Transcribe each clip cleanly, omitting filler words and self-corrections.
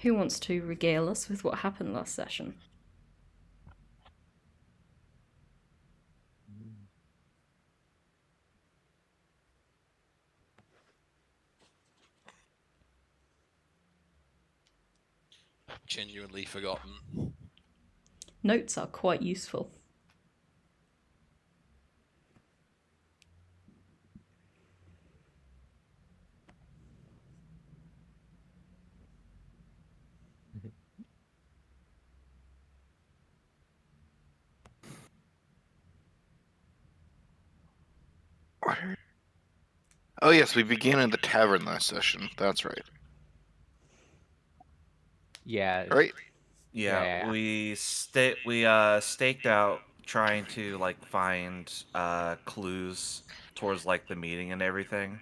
Who wants to regale us with what happened last session? Genuinely forgotten. Notes are quite useful. Oh yes, we began in the tavern last session. That's right. Yeah. Right? Yeah, we staked out trying to like find clues towards like the meeting and everything.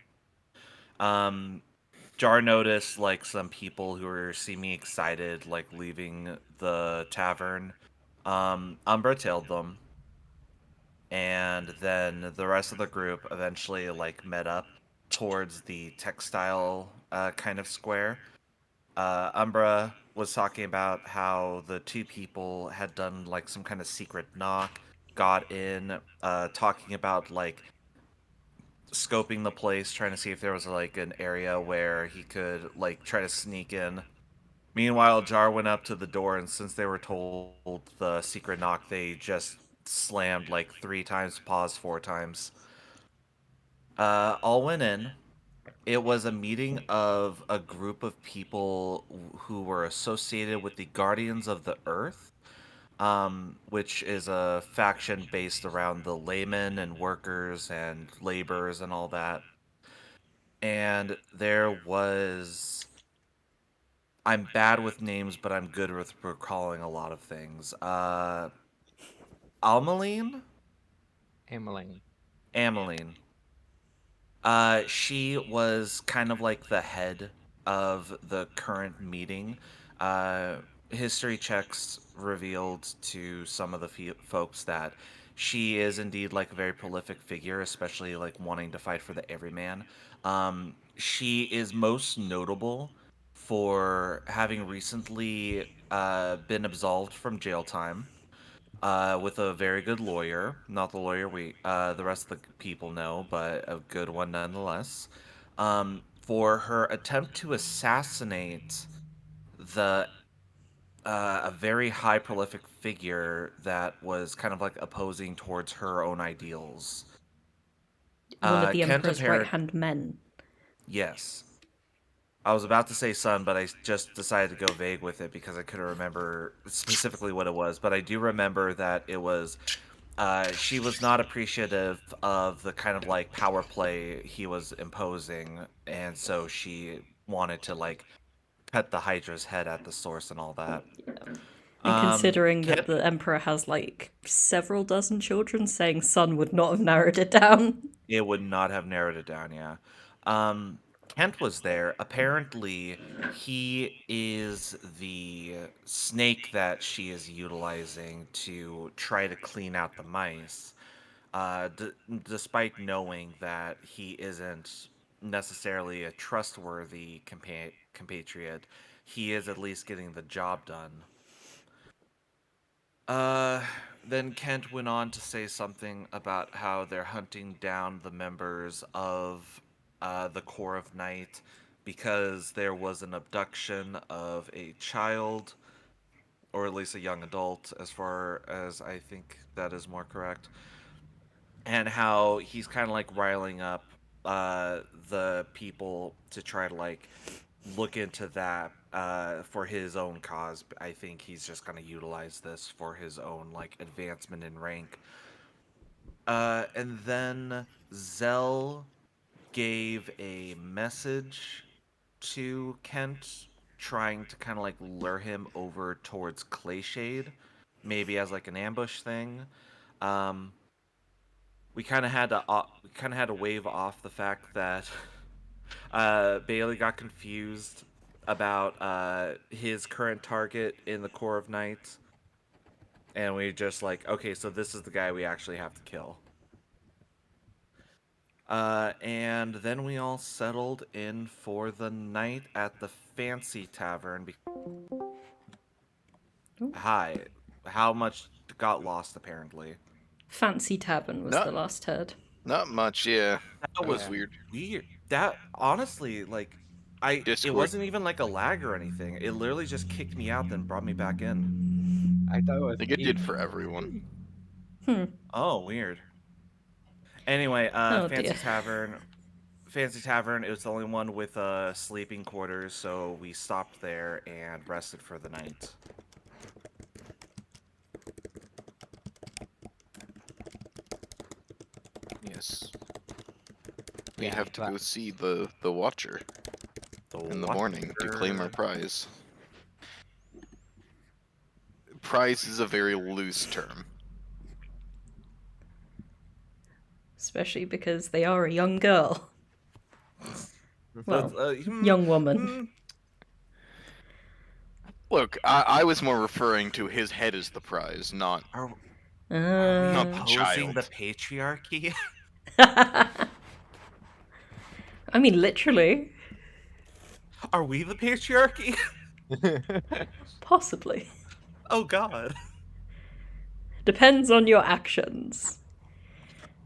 Jar noticed like some people who were seeming excited, like leaving the tavern. Umbra tailed them, and then the rest of the group eventually like met up towards the textile kind of square. Umbra was talking about how the two people had done like some kind of secret knock, got in, talking about like scoping the place, trying to see if there was like an area where he could like try to sneak in. Meanwhile, Jar went up to the door, and since they were told the secret knock, they just slammed like 3 times, paused 4 times. All went in. It was a meeting of a group of people who were associated with the Guardians of the Earth, which is a faction based around the laymen and workers and laborers and all that. And there was. I'm bad with names, but I'm good with recalling a lot of things. Almaline? Ameling. Ameline. She was kind of like the head of the current meeting. Uh, History checks revealed to some of the folks that she is indeed like a very prolific figure, especially like wanting to fight for the everyman. She is most notable for having recently been absolved from jail time with a very good lawyer. Not the lawyer the rest of the people know, but a good one nonetheless. For her attempt to assassinate the a very high prolific figure that was kind of like opposing towards her own ideals. One of the Kent Emperor's right apparent hand men. Yes. I was about to say son, but I just decided to go vague with it because I couldn't remember specifically what it was. But I do remember that it was she was not appreciative of the kind of like power play he was imposing, and so she wanted to like cut the Hydra's head at the source and all that. And considering that Kent, the Emperor has like several dozen children, saying son would not have narrowed it down. it would not have narrowed it down, yeah. Um, Kent was there. Apparently, he is the snake that she is utilizing to try to clean out the mice. Despite knowing that he isn't necessarily a trustworthy compatriot, he is at least getting the job done. Uh, then Kent went on to say something about how they're hunting down the members of the Corps of Night because there was an abduction of a child, or at least a young adult, as far as I think that is more correct, and how he's kind of like riling up the people to try to like look into that for his own cause. I think he's just going to utilize this for his own like advancement in rank. And then Zell gave a message to Kent, trying to kind of like lure him over towards Clayshade, maybe as like an ambush thing. Um, we kind of had to wave off the fact that Bailey got confused about his current target in the Corps of Knights, and we just like, okay, so this is the guy we actually have to kill. And then we all settled in for the night at the fancy tavern. Ooh. Hi, how much got lost apparently? Fancy Tavern was the Not last heard. not much, yeah. That That was was Yeah. weird. weird. That honestly, like, it Discord. wasn't even like a lag or anything. It literally just kicked me out, then brought me back in. I thought it was I think it did me. for everyone. Hmm. Oh, weird. Anyway, Oh fancy dear. tavern. Fancy tavern. It was the only one with sleeping quarters, so we stopped there and rested for the night. Yes. We Yeah, have to but go see the Watcher in the morning to claim our prize. Prize is a very loose term. Especially because they are a young girl. Well, young woman. Look, I was more referring to his head as the prize, not Are we Not the opposing child. the patriarchy? I mean, literally. Are we the patriarchy? Possibly. Oh God. Depends on your actions.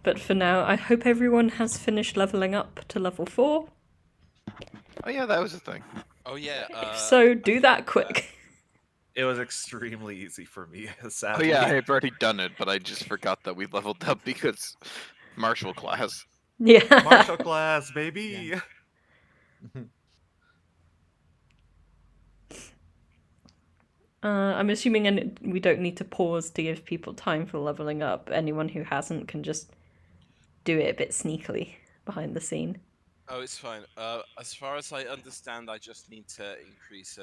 But for now, I hope everyone has finished leveling up to level 4. Oh yeah, that was a thing. Oh yeah. If so, do that quick. It was extremely easy for me, Oh sadly. yeah, I had already done it, but I just forgot that we leveled up because martial class. Yeah. Martial class, baby. I'm assuming we don't need to pause to give people time for leveling up. Anyone who hasn't can just do it a bit sneakily behind the scene. Oh, it's fine. As far as I understand, I just need to increase.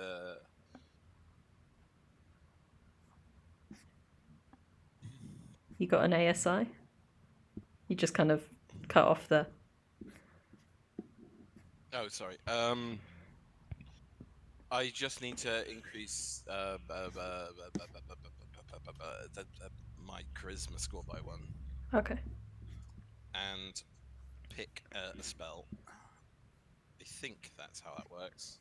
You got an ASI? You just kind of cut off the... Oh, sorry. I just need to increase my charisma score by 1 Okay. and pick a spell. I think that's how that works.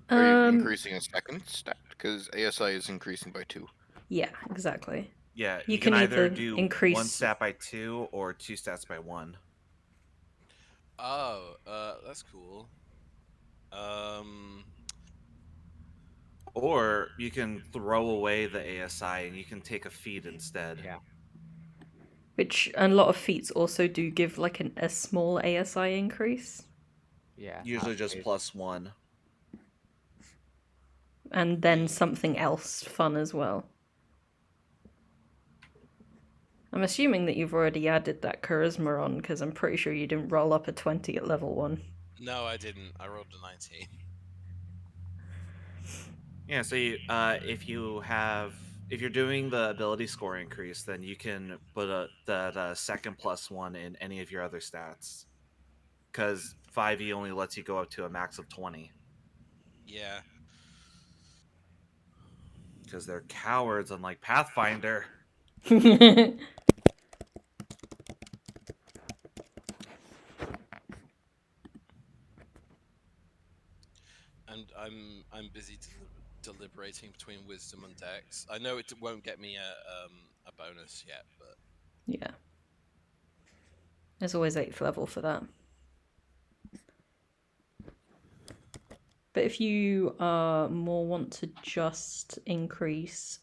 Are you increasing a second stat? Because ASI is increasing by 2. Yeah, exactly. Yeah, You you can can either either do increase- 1 stat by 2 or 2 stats by 1. Oh, that's cool. Or you can throw away the ASI and you can take a feat instead. Yeah. Which a lot of feats also do give like a small ASI increase. Yeah. Usually just it's- +1. And then something else fun as well. I'm assuming that you've already added that charisma on, because I'm pretty sure you didn't roll up a 20 at level 1. no, I didn't. I rolled a 19. Yeah, so if you're doing the ability score increase, then you can put the second +1 in any of your other stats. Because 5e only lets you go up to a max of 20. Yeah. Because they're cowards, unlike Pathfinder. And I'm busy deliberating between wisdom and dex. I know it won't get me a bonus yet, but Yeah. There's always 8th level for that. But if you more want to just increase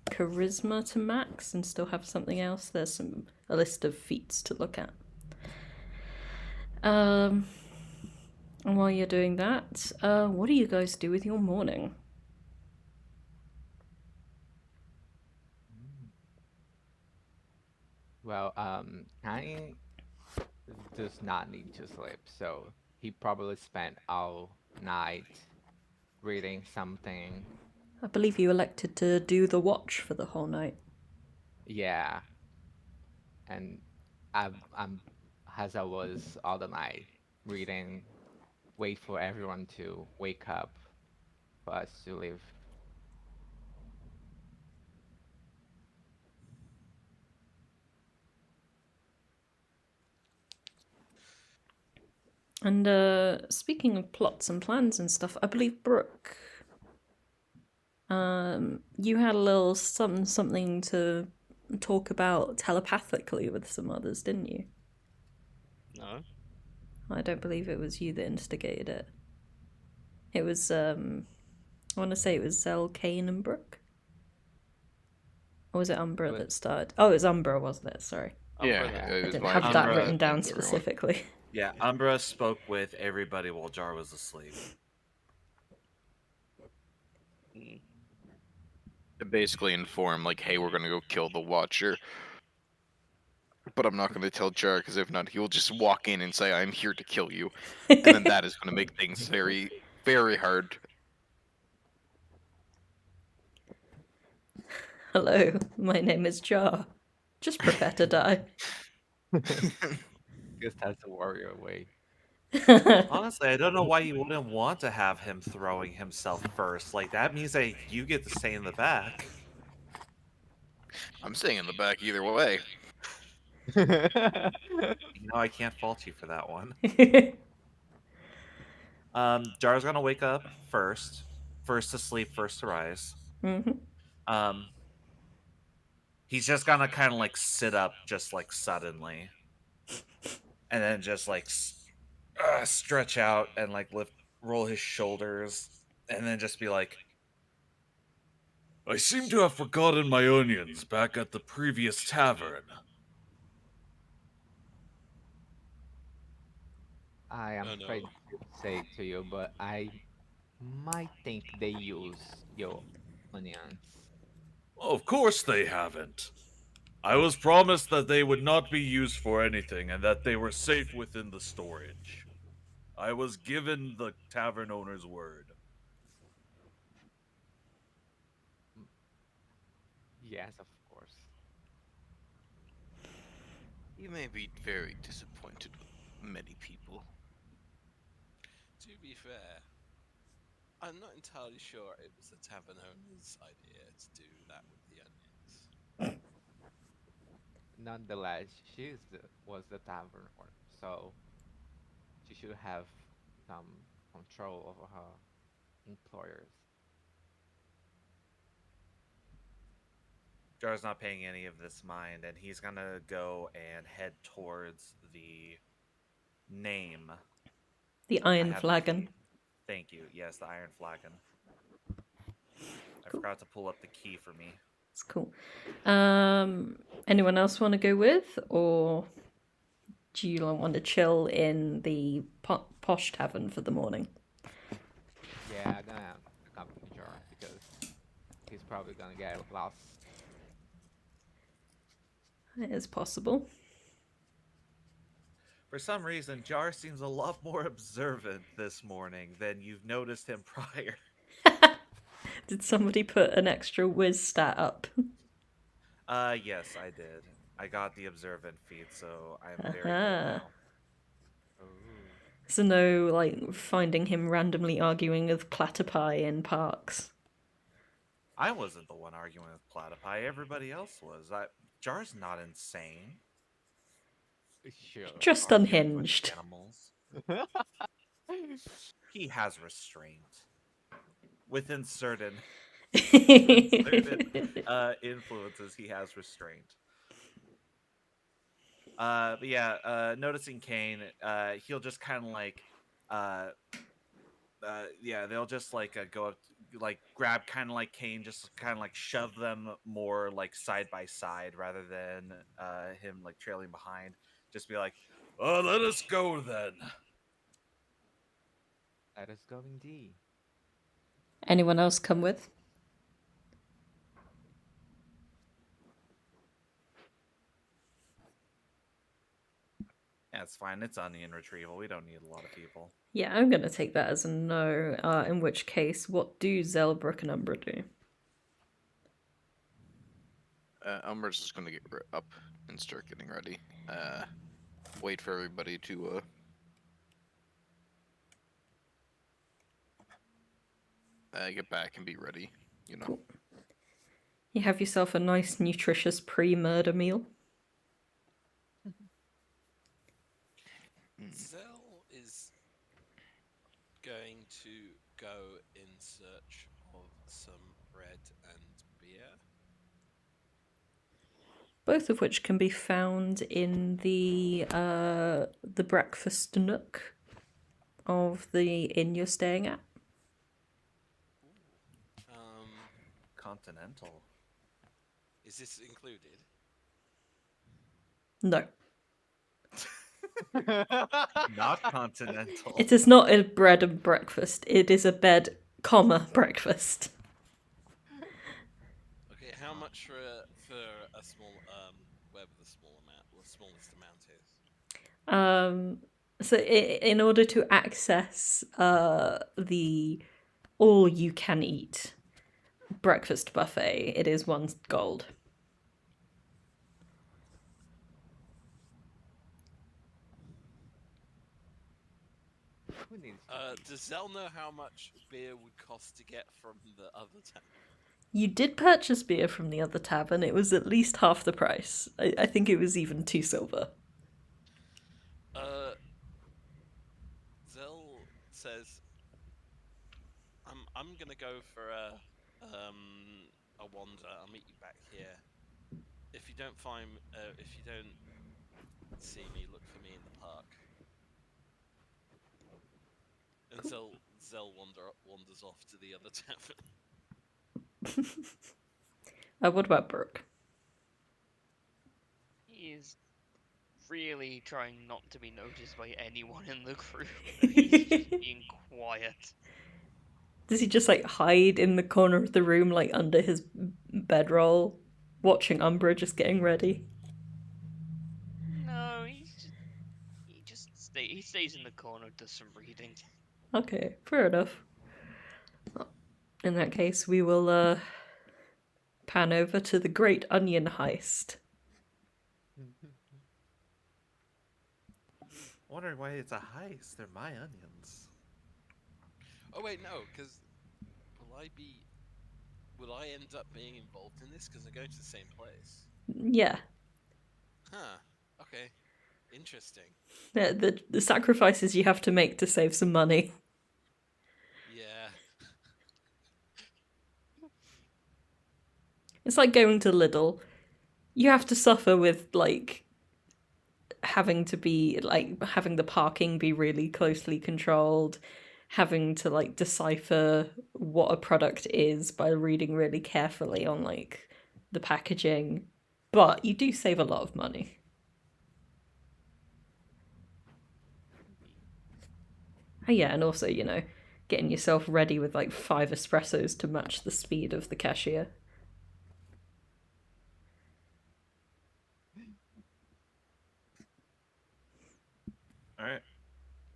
charisma to max and still have something else, there's a list of feats to look at. And while you're doing that, what do you guys do with your morning? Well, Cain does not need to sleep, so he probably spent all night reading something. I believe you elected to do the watch for the whole night. Yeah. And I'm as I was all the night reading, wait for everyone to wake up for us to leave. And speaking of plots and plans and stuff, I believe Brook, you had a little something to talk about telepathically with some others, didn't you? No. I don't believe it was you that instigated it. It was I want to say it was Zell, Cain, and Brook. Or was it Umbra that started? Oh, it was Umbra, wasn't it? Sorry. Yeah, Umbra. I it was didn't my have that Umbra written down and everyone. specifically. Yeah, Umbra spoke with everybody while Jar was asleep. Mm. To basically inform, like, hey, we're gonna go kill the Watcher. But I'm not gonna tell Jar, because if not, he'll just walk in and say, I'm here to kill you. And then that is gonna make things very, very hard. Hello, my name is Jar. Just prepare to die. Just has the warrior way. Honestly, I don't know why you wouldn't want to have him throwing himself first. Like, that means that you get to stay in the back. I'm staying in the back either way. You know, I can't fault you for that one. Jar's gonna wake up first. First to sleep, first to rise. Mhm. He's just gonna kind of like sit up just like suddenly. And then just like stretch out and like roll his shoulders. And then just be like, I seem to have forgotten my onions back at the previous tavern. I am Oh, no. afraid to say to you, but I might think they use your onions. Of course they haven't. I was promised that they would not be used for anything and that they were safe within the storage. I was given the tavern owner's word. Yes, of course. You may be very disappointed with many people. To be fair, I'm not entirely sure it was the tavern owner's idea to do that with the onions. Nonetheless, was the tavern owner, so she should have some control over her employers. Jar's not paying any of this mind, and he's gonna go and head towards the name. The I Iron have the Flagon. key. Thank you. Yes, the Iron Flagon. I Cool. forgot to pull up the key for me. It's cool. Anyone else want to go with, or do you want to chill in the posh tavern for the morning? Yeah, I'm gonna accompany Jar because he's probably gonna get lost. It is possible. For some reason, Jar seems a lot more observant this morning than you've noticed him prior. Did somebody put an extra whiz stat up? Yes, I did. I got the observant feat, so I'm very good Aha. now. So no, like, finding him randomly arguing with platypi in parks. I wasn't the one arguing with Platypi. Everybody else was. Jar's not insane. Sure. Just Arguing with unhinged. animals. He has restraint. Within certain influences, he has restraint. But yeah, noticing Cain, he'll just kind of like, yeah, they'll just like go up, like grab kind of like Cain, just kind of like shove them more like side by side rather than him like trailing behind. Just be like, let us go then. Let us go indeed. Anyone else come with? Yeah, it's fine. It's onion retrieval. We don't need a lot of people. Yeah, I'm going to take that as a no, in which case, what do Zell, Brook, and Umbra do? Umbra's just gonna get up and start getting ready. Wait for everybody to get back and be ready. You know. Cool. You have yourself a nice, nutritious pre-murder meal. Zell is going to go in search of some bread and beer. Both of which can be found in the breakfast nook of the inn you're staying at. Continental. Is this included? No, Not continental. it is not a bread and breakfast. It is a bed, comma, breakfast. Okay, how much for a small whatever the small amount or smallest amount is? So in order to access the all-you-can-eat breakfast buffet, it is 1 gold. Who needs to eat? Does Zell know how much beer would cost to get from the other town? You did purchase beer from the other tavern. It was at least half the price. I think it was even 2 silver. Zell says, I'm gonna go for a wander. I'll meet you back here. If you don't see me, look for me in the park. And Zell wanders off to the other tavern. What about Brooke? He is really trying not to be noticed by anyone in the group. He's just being quiet. Does he just like hide in the corner of the room, like under his bedroll, watching Umbra just getting ready? No, he stays in the corner, does some reading. Okay, fair enough. In that case, we will pan over to the Great Onion Heist. Wondering why it's a heist. They're my onions. Oh wait, no, because will I end up being involved in this? Because I'm going to the same place. Yeah. Huh. Okay. Interesting. Yeah, the sacrifices you have to make to save some money. Yeah. It's like going to Lidl. You have to suffer with like having the parking be really closely controlled, having to like decipher what a product is by reading really carefully on like the packaging, but you do save a lot of money. Oh yeah, and also, getting yourself ready with like 5 espressos to match the speed of the cashier. Alright.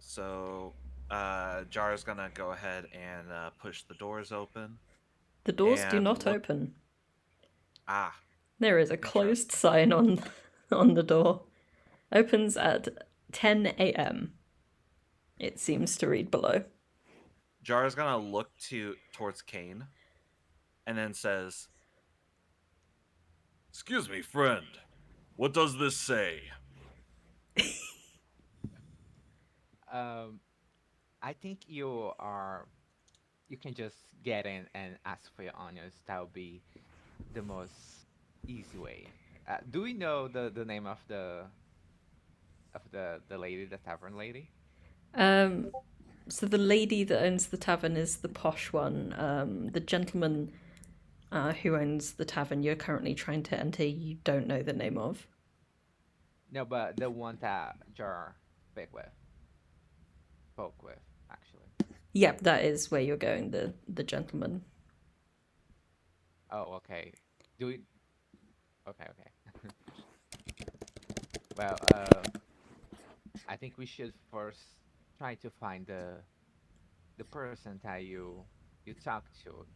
So, Jar's gonna go ahead and push the doors open. The doors do And not look- open. Ah, There is a closed sign on the door. Opens at 10 a.m. It seems to read below. Jar's gonna look towards Cain, and then says, "Excuse me, friend. What does this say?" I think you can just get in and ask for your onions. That would be the most easy way. Do we know the name of the lady, the tavern lady? So the lady that owns the tavern is the posh one. The gentleman who owns the tavern you're currently trying to enter, you don't know the name of. No, but the one that Jar spoke with, actually. Yep, that is where you're going, the gentleman. Oh, okay. Do we? Okay. Well, I think we should first try to find the person that you talked to,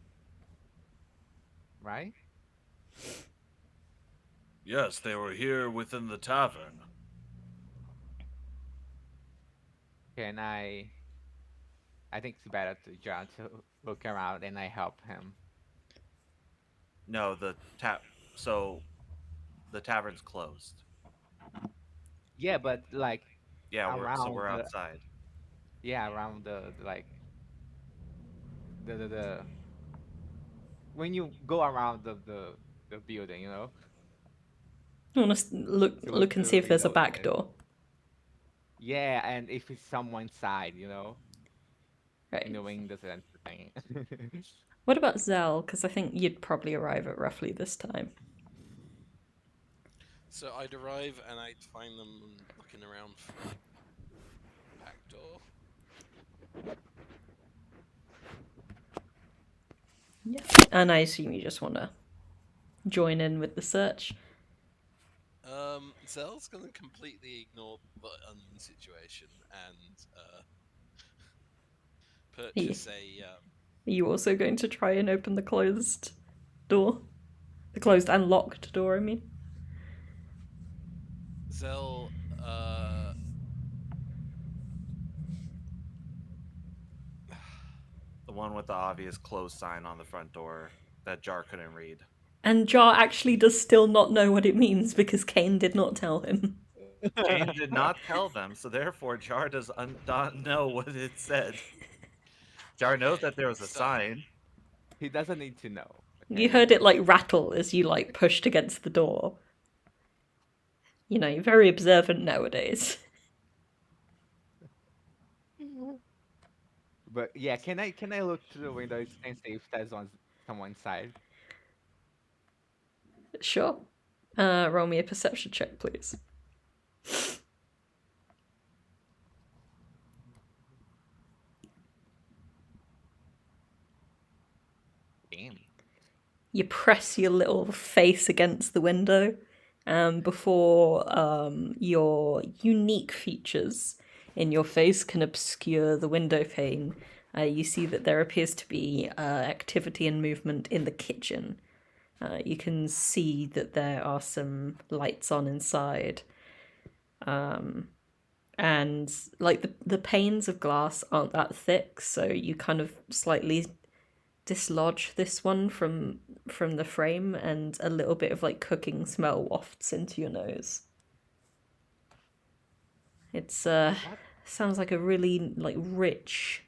right? Yes, they were here within the tavern. Can I think it's better to John to look around and I help him. No, so the tavern's closed. Yeah, but like Yeah, so around we're the outside. yeah around the like the when you go around the building, you know, I want to to look look and through see the if there's a windows back and door. yeah, and if it's someone side, you know, Right. knowing the sense thing. What about Zell? Because I think you'd probably arrive at roughly this time. So I'd arrive and I'd find them looking around for a back door. Yeah. And I assume you just want to join in with the search. Zell's gonna completely ignore the onion situation and purchase a. Are you also going to try and open the closed door? The closed and locked door, I mean. Zell. The one with the obvious close sign on the front door that Jar couldn't read. And Jar actually does still not know what it means because Cain did not tell him. Cain did not tell them, so therefore Jar does not know what it said. Jar knows that there was a so- sign. He doesn't need to know. You okay? heard it like rattle as you like pushed against the door. You know, you're very observant nowadays. But yeah, can I look through the windows and see if there's on someone's side? Sure. Roll me a perception check, please. Damn. You press your little face against the window, and before your unique features in your face can obscure the window pane, you see that there appears to be activity and movement in the kitchen. You can see that there are some lights on inside. And like the panes of glass aren't that thick, so you kind of slightly dislodge this one from the frame, and a little bit of like cooking smell wafts into your nose. It's sounds like a really like rich,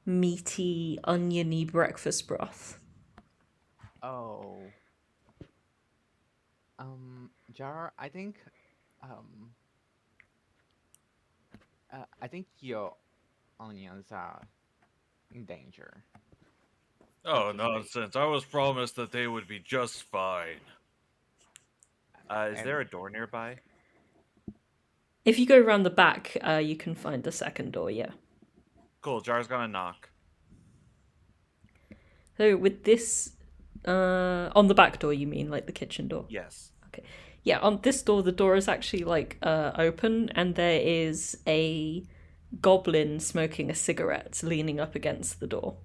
meaty, oniony breakfast broth. Oh. Jar, I think your onions are in danger. Oh, Not to say. nonsense. I was promised that they would be just fine. Is And- there a door nearby? If you go around the back, you can find a second door, yeah. Cool, Jar's gonna knock. So with this, on the back door, you mean like the kitchen door? Yes. Okay. Yeah, on this door, the door is actually like open, and there is a goblin smoking a cigarette leaning up against the door.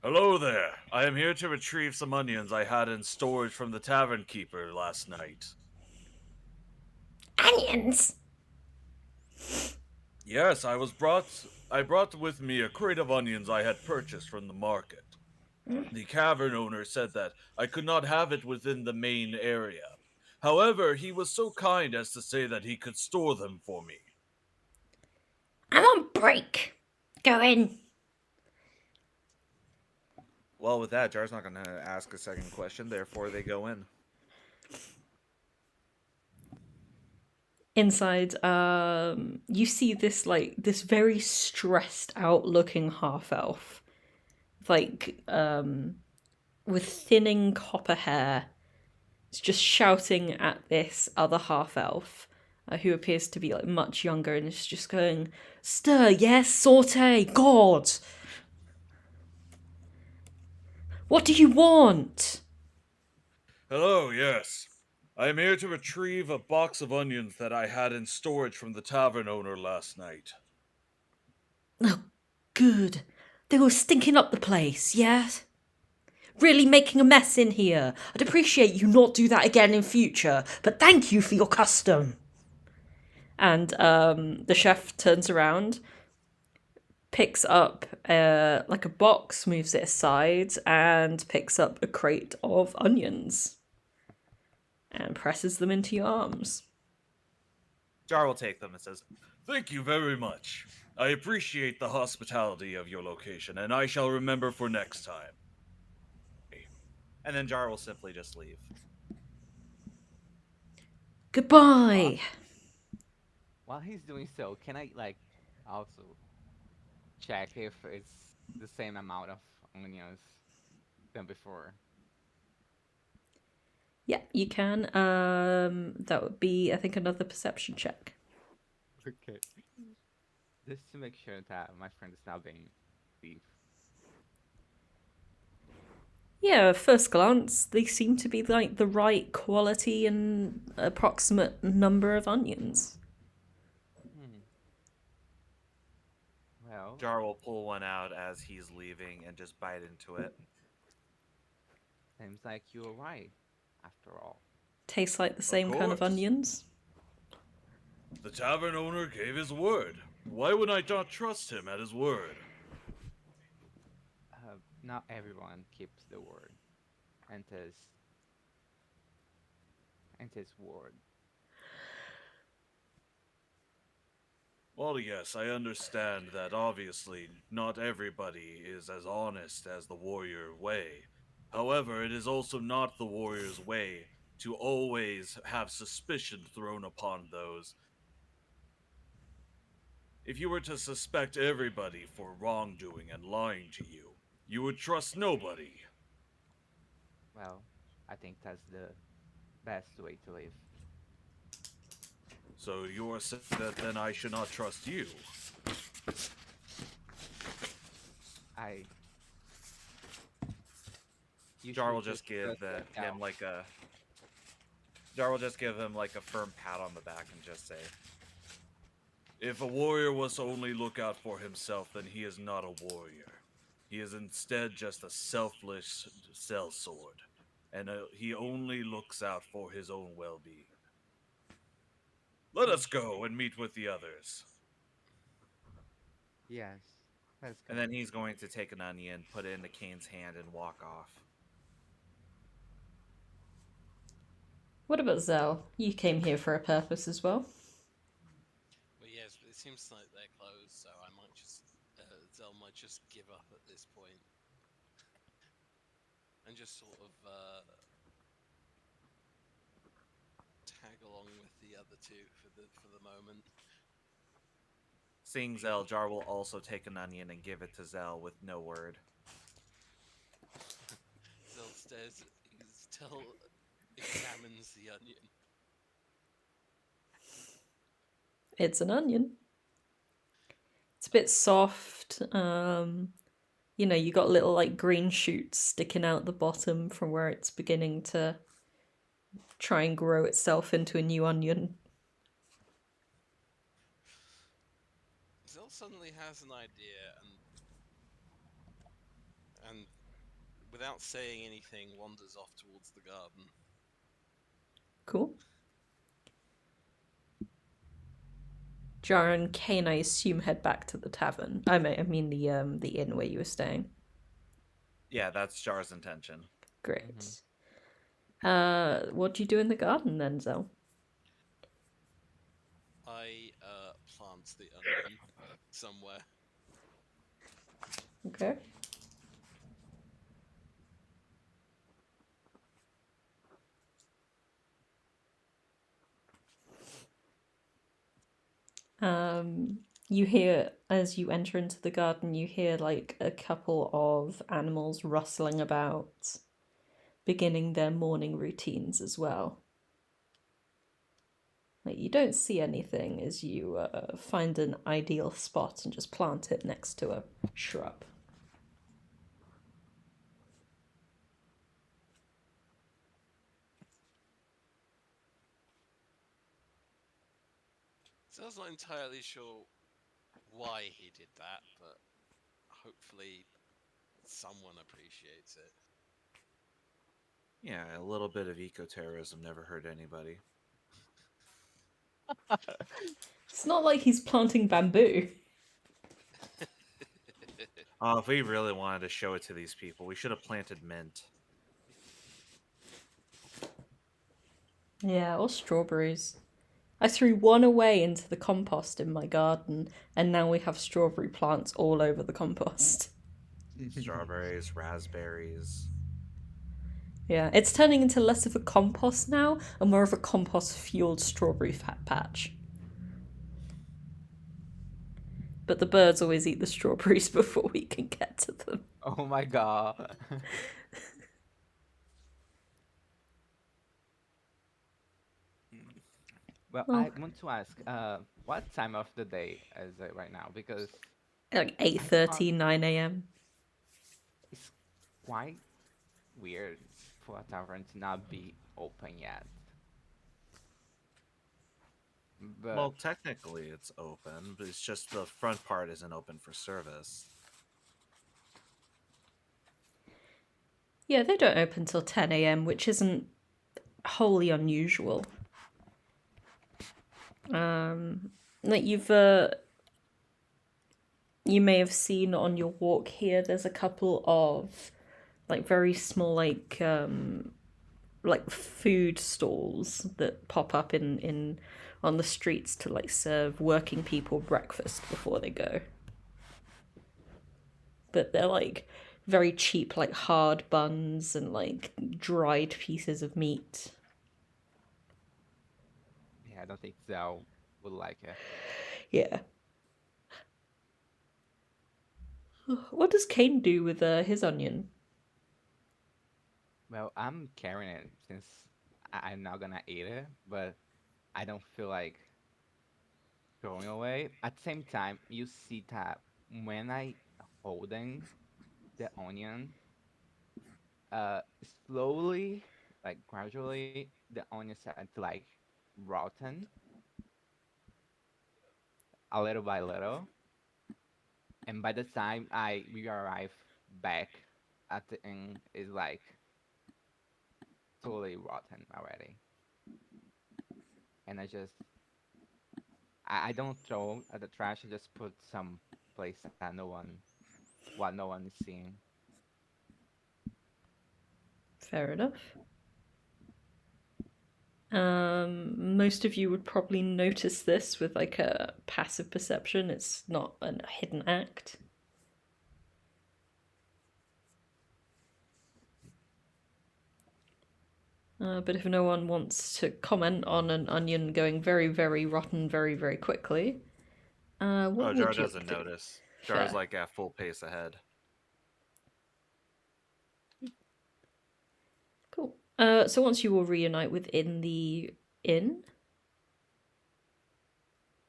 Hello there. I am here to retrieve some onions I had in storage from the tavern keeper last night. Onions! Yes, I brought with me a crate of onions I had purchased from the market. The cavern owner said that I could not have it within the main area. However, he was so kind as to say that he could store them for me. I'm on break. Go in. Well, with that, Jar's not going to ask a second question, therefore they go in. Inside, you see this very stressed out looking half elf, like with thinning copper hair. It's just shouting at this other half elf, who appears to be like much younger, and is just going, "Stir, yes, saute, God! What do you want?" Hello, yes. I am here to retrieve a box of onions that I had in storage from the tavern owner last night. Oh, good. They were stinking up the place, yes? Really making a mess in here. I'd appreciate you not do that again in future, but thank you for your custom. And the chef turns around, picks up like a box, moves it aside, and picks up a crate of onions and presses them into your arms. Jar will take them and says, "Thank you very much. I appreciate the hospitality of your location, and I shall remember for next time." And then Jar will simply just leave. Goodbye. While he's doing so, can I like also check if it's the same amount of onions than before? Yeah, you can. That would be, I think, another perception check. Okay. Just to make sure that my friend is not being thief. Yeah, at first glance, they seem to be like the right quality and approximate number of onions. Well, Jar will pull one out as he's leaving and just bite into it. seems like you were right, after all. Tastes like the same kind of course. onions. The tavern owner gave his word. Why would I not trust him at his word? Not everyone keeps the word, and his word. Well, yes, I understand that obviously not everybody is as honest as the warrior way. However, it is also not the warrior's way to always have suspicion thrown upon those. If you were to suspect everybody for wrongdoing and lying to you, you would trust nobody. Well, I think that's the best way to live. So you are saying that then I should not trust you? I. You Jar should will just give trust yourself. him like a. Jar will just give him like a firm pat on the back and just say, "If a warrior was to only look out for himself, then he is not a warrior. He is instead just a selfless sellsword, and he only looks out for his own well-being. Let us go and meet with the others." Yes. Let's go. And then he's going to take an onion, put it into Cain's hand, and walk off. What about Zell? You came here for a purpose as well. Well, yes, but it seems like they're closed, so I might just Zell might just give up at this point, and just sort of tag along with the other two for the moment. Seeing Zell, Jar will also take an onion and give it to Zell with no word. Zell stares. Zell examines the onion. It's an onion. It's a bit soft. You know, you got little like green shoots sticking out the bottom from where it's beginning to try and grow itself into a new onion. Zell suddenly has an idea, and without saying anything, wanders off towards the garden. Cool. Jar and Cain, I assume, head back to the tavern. I mean the inn where you were staying. Yeah, that's Jar's intention. Great. What do you do in the garden then, Zell? I plant the onion somewhere. Okay. You hear, as you enter into the garden, you hear like a couple of animals rustling about, beginning their morning routines as well. Like, you don't see anything as you find an ideal spot and just plant it next to a shrub. So I was not entirely sure why he did that, but hopefully someone appreciates it. Yeah, a little bit of eco-terrorism never hurt anybody. It's not like he's planting bamboo. Oh, if we really wanted to show it to these people, we should have planted mint. Yeah, or strawberries. I threw one away into the compost in my garden, and now we have strawberry plants all over the compost. Strawberries, raspberries. Yeah, it's turning into less of a compost now and more of a compost-fueled strawberry fat patch. But the birds always eat the strawberries before we can get to them. Oh my god. Well, Well, I want to ask, what time of the day is it right now? Because like I saw 8:30, 9 a.m. it's quite weird for a tavern to not be open yet. But Well, technically it's open, but it's just the front part isn't open for service. Yeah, they don't open till 10 a.m., which isn't wholly unusual. Like you may have seen on your walk here, there's a couple of like very small like food stalls that pop up in on the streets to like serve working people breakfast before they go. But they're like very cheap, like hard buns and like dried pieces of meat. yeah, I don't think Zell would like it. Yeah. What does Cain do with his onion? Well, I'm carrying it since I'm not gonna eat it, but I don't feel like throwing away. At the same time, you see that when I holding the onion, slowly, like gradually, the onion started to like rotten a little by little, and by the time we arrive back at the inn, is like totally rotten already. And I don't throw at the trash. I just put some place that no one is seeing. Fair enough. Most of you would probably notice this with like a passive perception. It's not a hidden act. But if no one wants to comment on an onion going very, very rotten very, very quickly, what would Jar you doesn't do? notice. Jar's Fair. like at full pace ahead. Cool. So once you all reunite within the inn,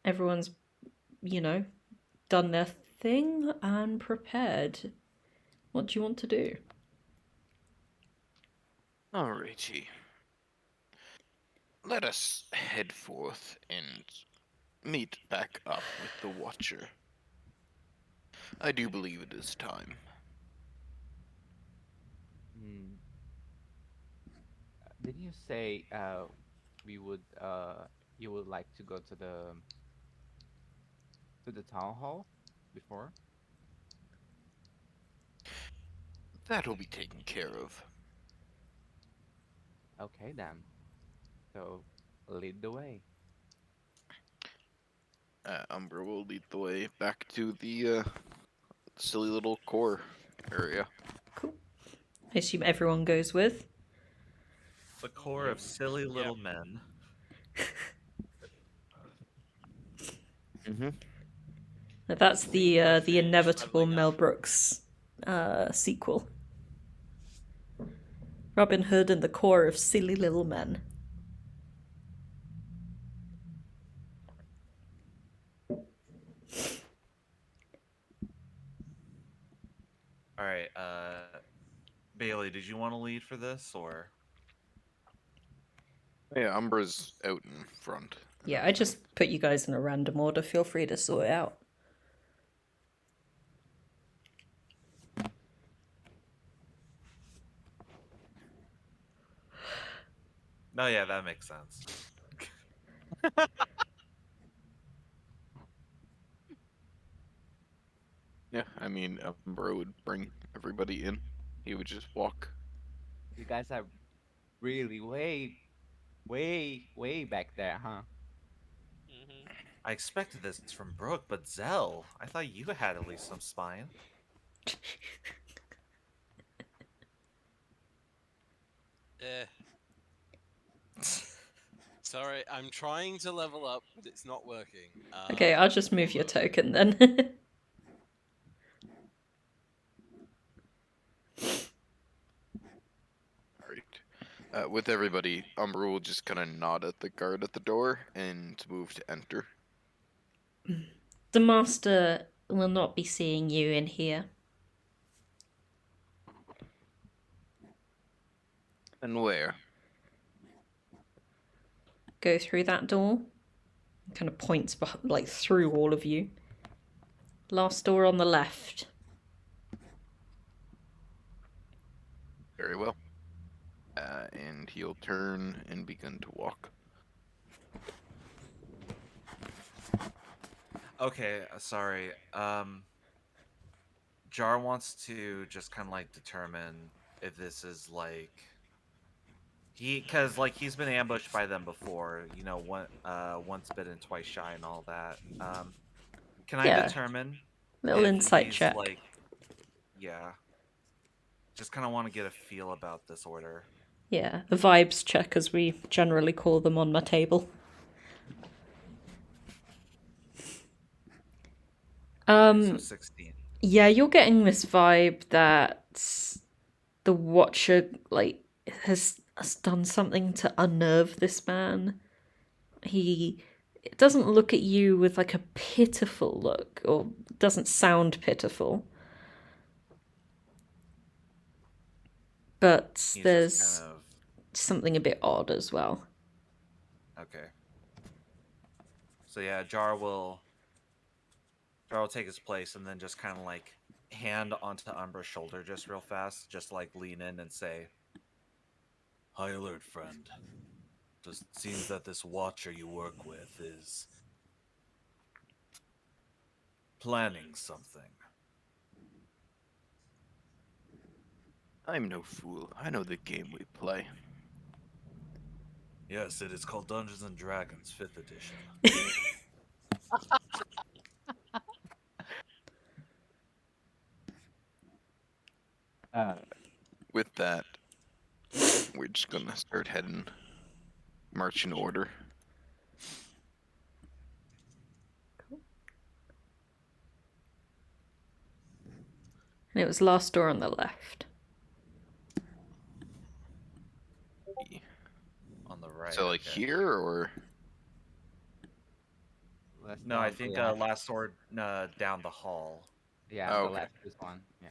everyone's, done their thing and prepared. What do you want to do? Alrighty. Let us head forth and meet back up with the Watcher. I do believe it is time. Hmm. Didn't you say we would you would like to go to the town hall before? That'll be taken care of. Okay then. So lead the way. Umbra will lead the way back to the silly little core area. Cool. I assume everyone goes with. The core of silly little men. Mm-hmm. That's the Finished inevitable leveling Mel up. Brooks sequel. Robin Hood and the core of silly little men. All right, Bailey, did you want to lead for this or? Yeah, Umbra's out in front. Yeah, I just put you guys in a random order. Feel free to sort it out. No, yeah, that makes sense. Yeah, I mean, Umbra would bring everybody in. He would just walk. You guys are really way back there, huh? I expected this from Brook, but Zell, I thought you had at least some spine. Eh. Sorry, I'm trying to level up, but it's not working. Okay, I'll just move your although- token then. Alright. With everybody, Umbra will just kind of nod at the guard at the door and move to enter. The master will not be seeing you in here. And where? Go through that door. Kind of points like through all of you. Last door on the left. Very well. And he'll turn and begin to walk. Okay, sorry. Jar wants to just kind of like determine if this is like because like he's been ambushed by them before, you know, once bitten, twice shy, and all that. Can I Yeah. determine Little if insight he's check. like, yeah, just kind of want to get a feel about this order. Yeah, a vibes check as we generally call them on my table. So 16. Yeah, you're getting this vibe that the Watcher has done something to unnerve this man. He doesn't look at you with like a pitiful look, or doesn't sound pitiful. But He's there's just kind of something a bit odd as well. okay. So yeah, Jar will take his place and then just kind of like hand onto Umbra's shoulder just real fast, just like lean in and say, "High alert, friend. It seems that this watcher you work with is planning something." I'm no fool. I know the game we play. Yes, it is called Dungeons and Dragons 5th edition. With that, we're just gonna start heading march in order. And it was last door on the left. On the right. So like okay. here or No, I think last sword down the hall. Yeah, Oh, the okay. left is one. Yeah.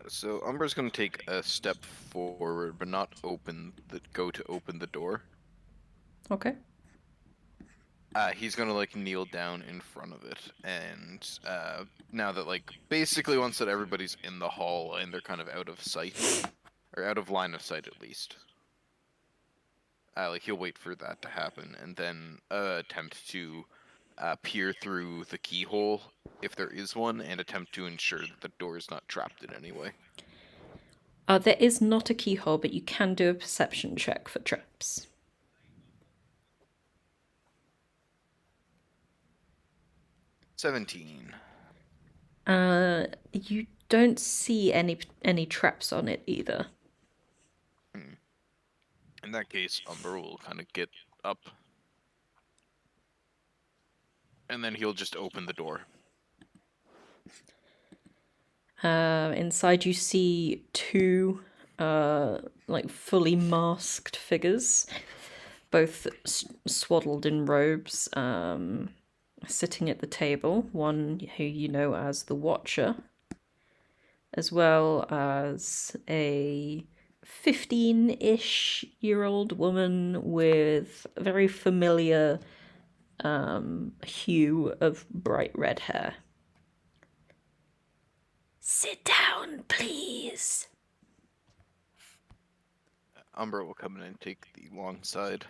So Umbra's gonna take a step forward, but not go to open the door. Okay. He's gonna like kneel down in front of it, and now that like basically once that everybody's in the hall and they're kind of out of sight, or out of line of sight at least, like he'll wait for that to happen and then attempt to peer through the keyhole if there is one, and attempt to ensure that the door is not trapped in any way. There is not a keyhole, but you can do a perception check for traps. 17. You don't see any traps on it either. In that case, Umbra will kind of get up, and then he'll just open the door. Inside you see two like fully masked figures, both swaddled in robes, sitting at the table. One who you know as the Watcher, as well as a 15-ish-year-old woman with a very familiar hue of bright red hair. Sit down, please. Umbra will come in and take the long side.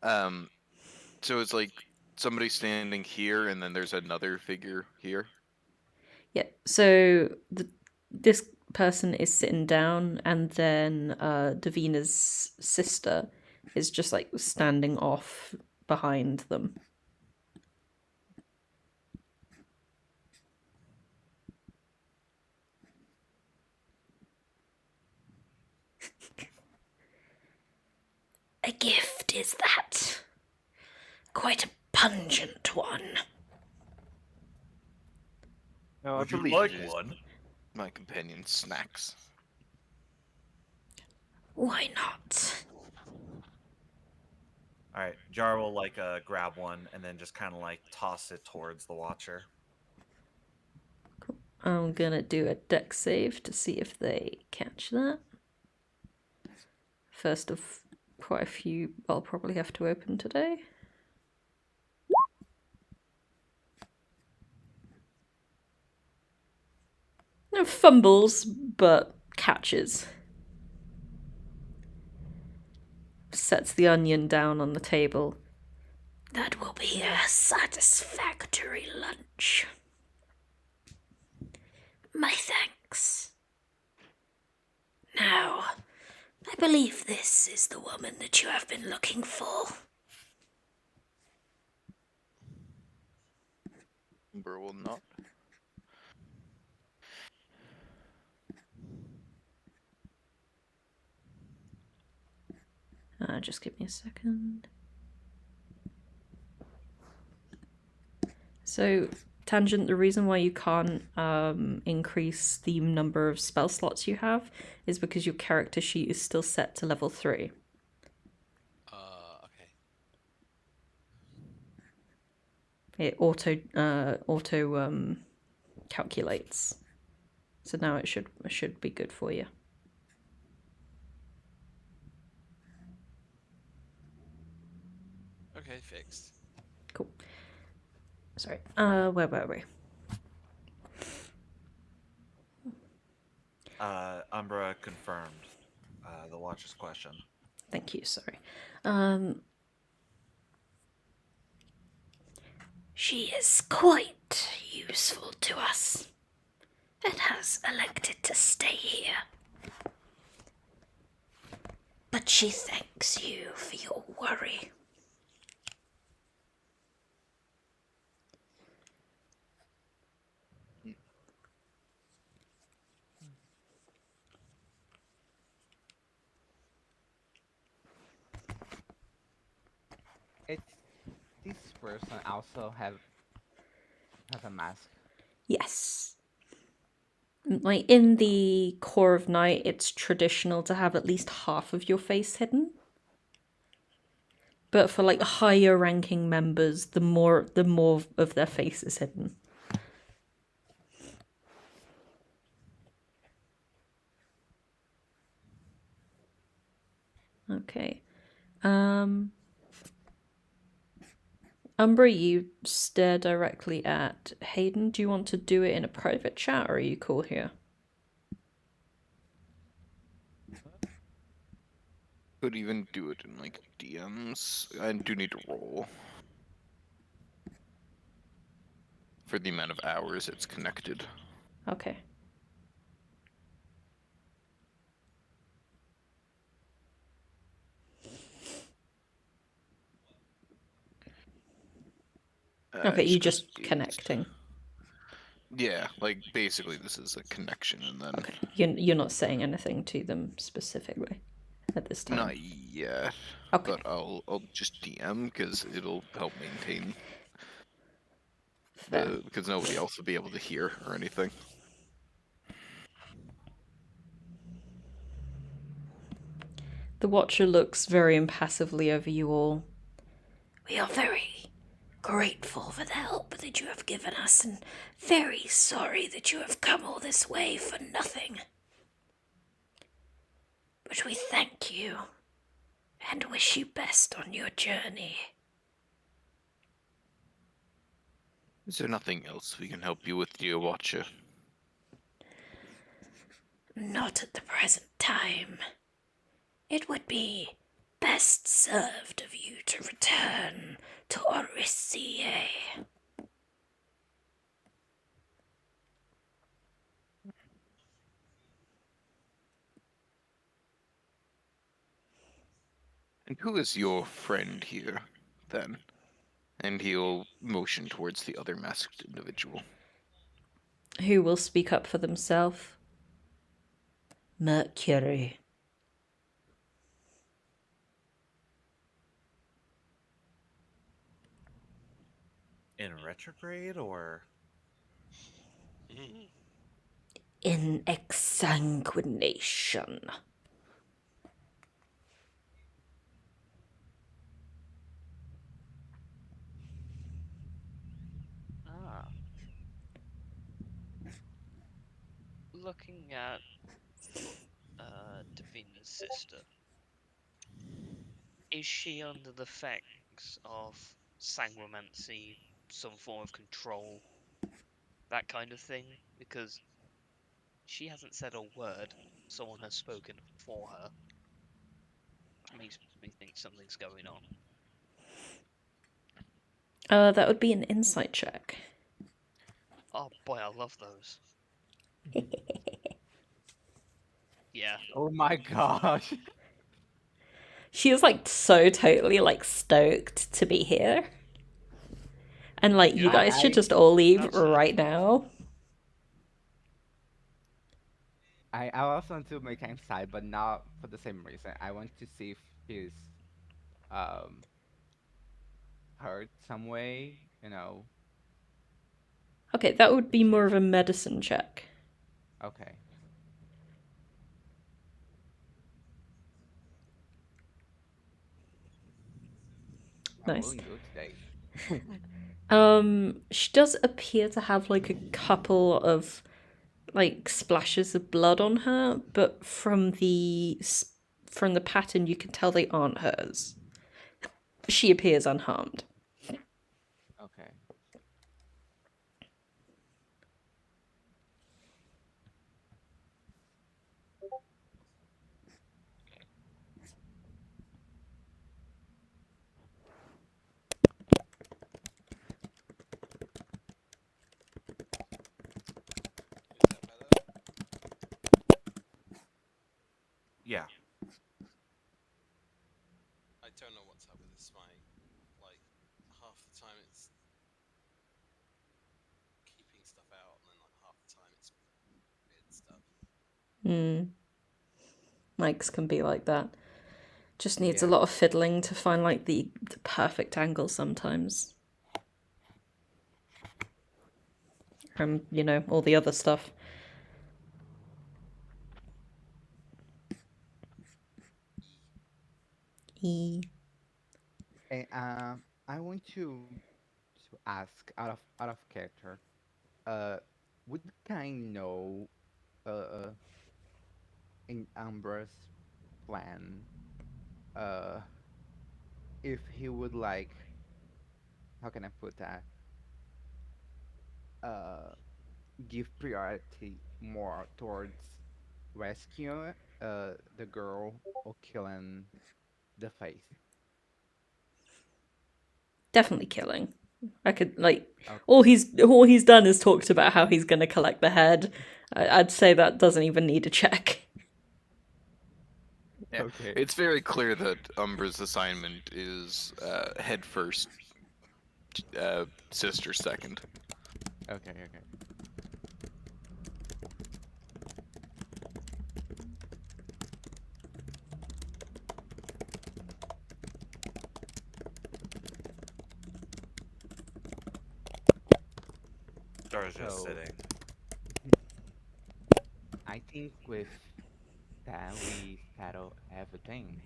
So it's like somebody standing here, and then there's another figure here. Yeah. So this person is sitting down, and then Davina's sister is just like standing off behind them. A gift, is that? Quite a pungent one. No, I Would you believe like it is. one? My companion snacks. Why not? All right, Jar will like grab one and then just kind of like toss it towards the Watcher. I'm gonna do a dex save to see if they catch that. First of quite a few I'll probably have to open today. No fumbles, but catches. Sets the onion down on the table. That will be a satisfactory lunch. My thanks. Now, I believe this is the woman that you have been looking for. Umbra will not. Just give me a second. So, Tangent, the reason why you can't increase the number of spell slots you have is because your character sheet is still set to level 3. Okay. It auto calculates. So now it should be good for you. Okay, fixed. Cool. Sorry. Where were we? Umbra confirmed the Watcher's question. Thank you, sorry. She is quite useful to us and has elected to stay here. But she thanks you for your worry. It's this person also have a mask. Yes. Like in the core of night, it's traditional to have at least half of your face hidden. But for like higher ranking members, the more of their face is hidden. Okay. Umbra, you stare directly at Hayden. Do you want to do it in a private chat, or are you cool here? Could even do it in like DMs. I do need to roll for the amount of hours it's connected. Okay. Okay, It's you just confused. connecting. Yeah, like basically this is a connection, and then Okay. You're not saying anything to them specifically at this time. not yet. Okay. But I'll just DM because it'll help maintain Fair. because nobody else will be able to hear or anything. The Watcher looks very impassively over you all. We are very grateful for the help that you have given us, and very sorry that you have come all this way for nothing. But we thank you, and wish you best on your journey. Is there nothing else we can help you with, dear Watcher? Not at the present time. It would be best served of you to return to Oricie. And who is your friend here, then? And he'll motion towards the other masked individual. Who will speak up for themselves? Mercury. In retrograde or? In exsanguination. Ah. Looking at Davina's sister, is she under the effects of sanguimancy, some form of control, that kind of thing? Because she hasn't said a word. Someone has spoken for her. Makes me think something's going on. That would be an insight check. Oh boy, I love those. Yeah. Oh my gosh. She is like so totally like stoked to be here. And like you Yeah, guys should just all leave that's it. right now. I also want to make insight, but not for the same reason. I want to see if he's um hurt some way, you know. Okay, that would be Which more is of a medicine check. okay. I'm Nice. rolling good today. She does appear to have like a couple of like splashes of blood on her, but from the pattern you can tell they aren't hers. She appears unharmed. Okay. Is that better? Yeah. I don't know what's up with this mic. Like, half the time it's keeping stuff out, and then like half the time it's weird stuff. Mics can be like that. Just needs a Yeah. lot of fiddling to find like the perfect angle sometimes. You know, all the other stuff. E. And I want to ask out of character. Would Cain know in Umbra's plan if he would like, how can I put that? Uh, give priority more towards rescuing the girl or killing the face. Definitely killing. I could like Okay. all he's done is talked about how he's going to collect the head. I'd say that doesn't even need a check. Yeah. Okay. It's very clear that Umbra's assignment is head first, sister second. Okay. Okay. Star's just So sitting. I think with that we settle everything,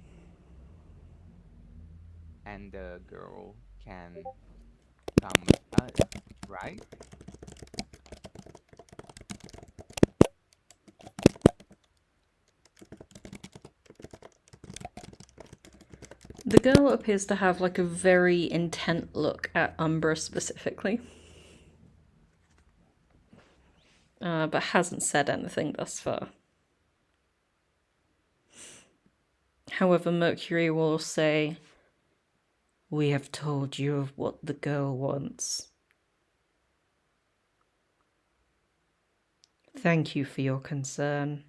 and the girl can come with us, right? The girl appears to have like a very intent look at Umbra specifically. But hasn't said anything thus far. However, Mercury will say, "We have told you of what the girl wants. Thank you for your concern."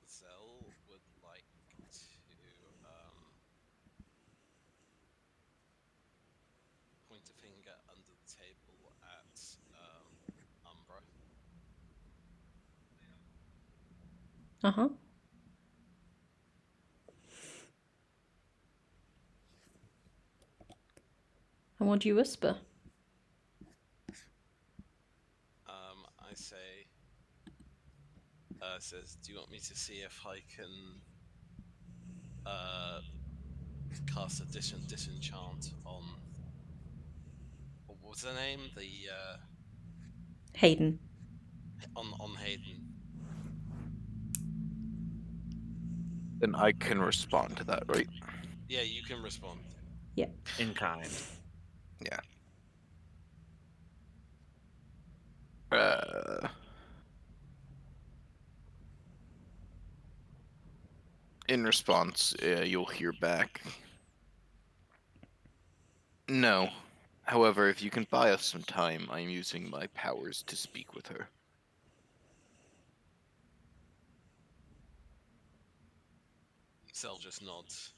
Zell would like to point a finger under the table at Umbra. Uh-huh. And what do you whisper? I say, says, do you want me to see if I can cast a disenchant on, what was her name? The Hayden. on Hayden. Then I can respond to that, right? Yeah, you can respond. Yeah. In kind. Yeah. In response, you'll hear back. No. However, if you can buy us some time, I'm using my powers to speak with her. Zell just nods.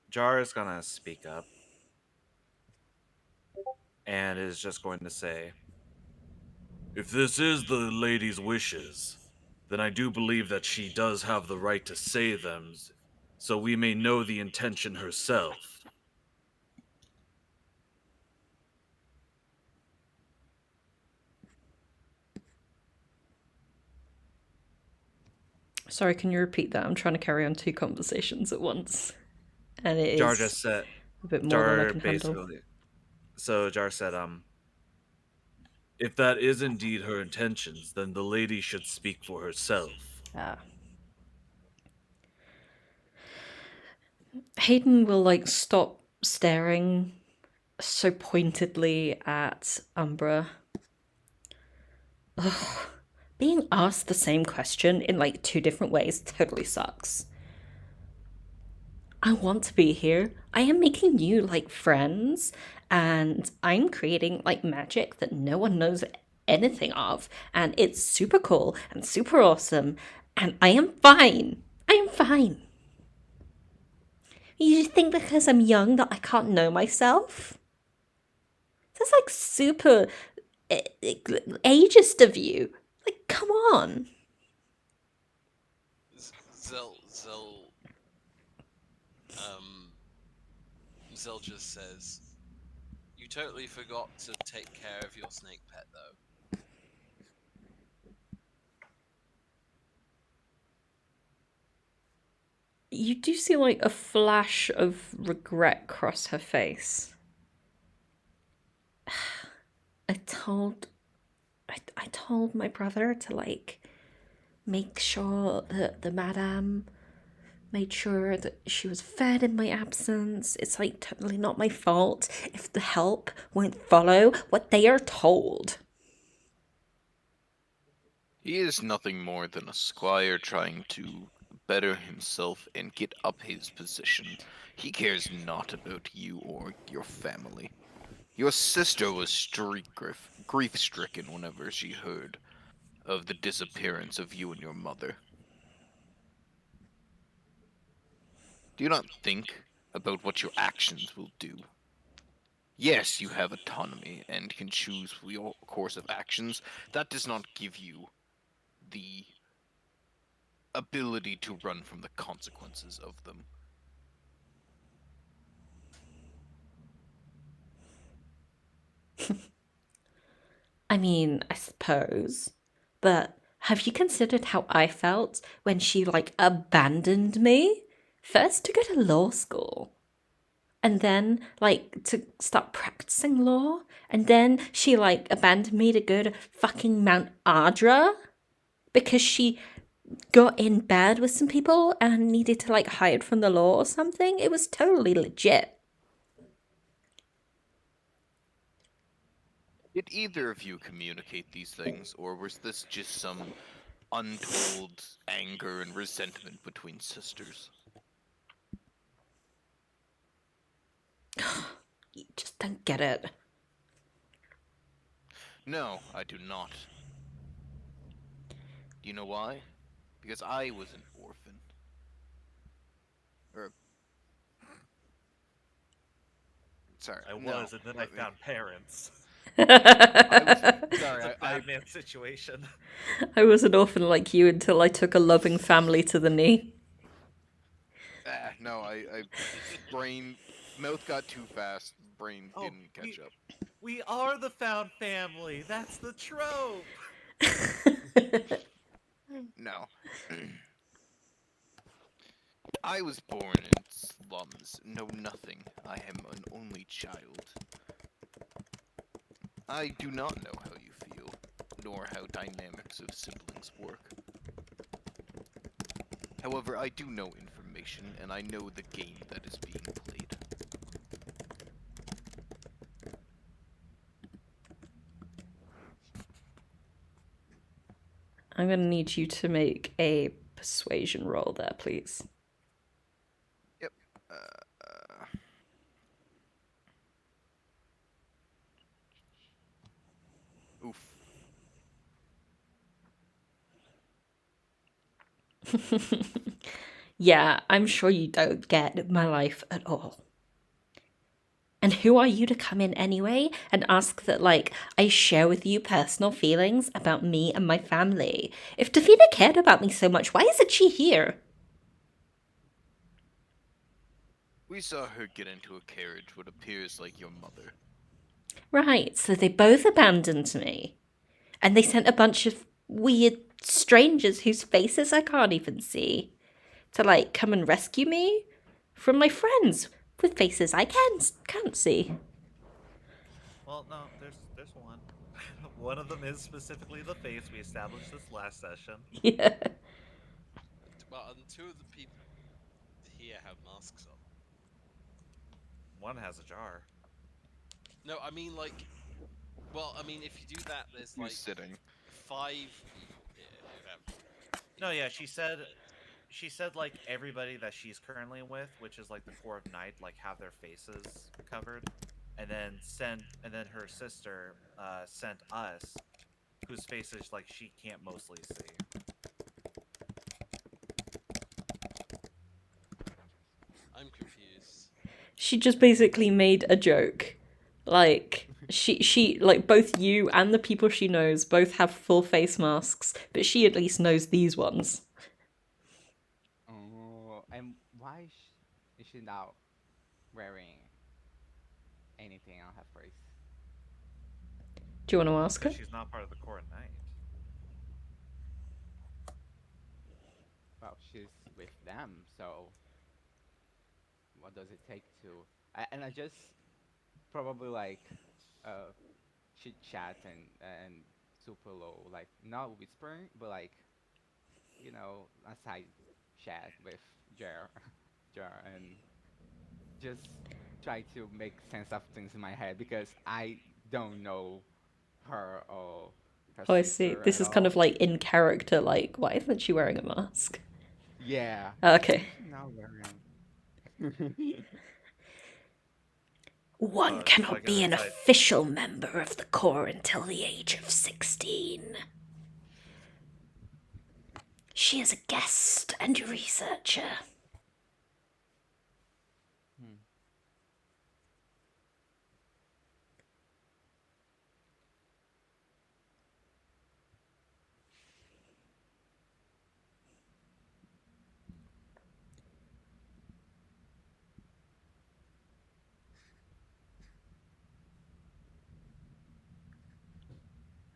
Jar is gonna speak up and is just going to say, if this is the lady's wishes, then I do believe that she does have the right to say them, so we may know the intention herself. Sorry, can you repeat that? I'm trying to carry on 2 conversations at once. And it Jar is just said, a bit more than I Jar can handle. basically, so Jar said, if that is indeed her intentions, then the lady should speak for herself. Ah. Hayden will, like, stop staring so pointedly at Umbra. Ugh. Being asked the same question in, like, 2 different ways totally sucks. I want to be here. I am making new, like, friends, and I'm creating, like, magic that no one knows anything of, and it's super cool and super awesome, and I am fine. I am fine. You think because I'm young that I can't know myself? That's, like, super ageist of you. Like, come on. Zell just says, you totally forgot to take care of your snake pet, though. You do see, like, a flash of regret cross her face. I told my brother to, like, make sure that the madame made sure that she was fed in my absence. It's, like, totally not my fault if the help won't follow what they are told. He is nothing more than a squire trying to better himself and get up his position. He cares not about you or your family. Your sister was grief-stricken whenever she heard of the disappearance of you and your mother. Do you not think about what your actions will do? Yes, you have autonomy and can choose your course of actions. That does not give you the ability to run from the consequences of them. I mean, I suppose. But have you considered how I felt when she, like, abandoned me? First to go to law school. And then, like, to start practicing law. And then she, like, abandoned me to go to fucking Mount Ardra. Because she got in bad with some people and needed to like hide from the law or something. It was totally legit. Did either of you communicate these things, or was this just some untold anger and resentment between sisters? You just don't get it. No, I do not. Do you know why? Because I was an orphan. Or... Sorry, I no, was, and then I found parents. sorry, It's a I Batman situation. I was an orphan like you until I took a loving family to the knee. no, I brain mouth got too fast, brain Oh, didn't catch up. We are the found family. That's the trope. No. I was born in slums, know nothing. I am an only child. I do not know how you feel, nor how dynamics of siblings work. However, I do know information, and I know the game that is being played. I'm gonna need you to make a persuasion roll there, please. Yep. Oof. Yeah, I'm sure you don't get my life at all. And who are you to come in anyway and ask that, like, I share with you personal feelings about me and my family? If Davina cared about me so much, why isn't she here? We saw her get into a carriage what appears like your mother. Right, so they both abandoned me. And they sent a bunch of weird strangers whose faces I can't even see to, like, come and rescue me from my friends with faces I can't see. Well, no, there's one. One of them is specifically the face. We established this last session. Yeah. Well, and two of the people here have masks on. One has a jar. No, I mean like, well, I mean if you do that, there's Who's like sitting? 5 people here who have. No, yeah, she said like everybody that she's currently with, which is like the core of night, like have their faces covered, and then her sister sent us, whose faces like she can't mostly see. I'm confused. She just basically made a joke. Like, she like both you and the people she knows both have full face masks, but she at least knows these ones. Oh, and why is she not wearing anything on her face? Do you want to ask her? Because she's not part of the core of night. Well, she's with them, so what does it take to? And I just probably like chit chat and super low, like not whispering, but like a side chat with Jar, Jar, and just try to make sense of things in my head because I don't know her or her Oh, I see. sister This at is kind all. of like in character, like, why isn't she wearing a mask? Yeah. Okay. Why is she not wearing? One Just cannot like be an inside. official member of the Corps until the age of 16. She is a guest and a researcher. Hmm.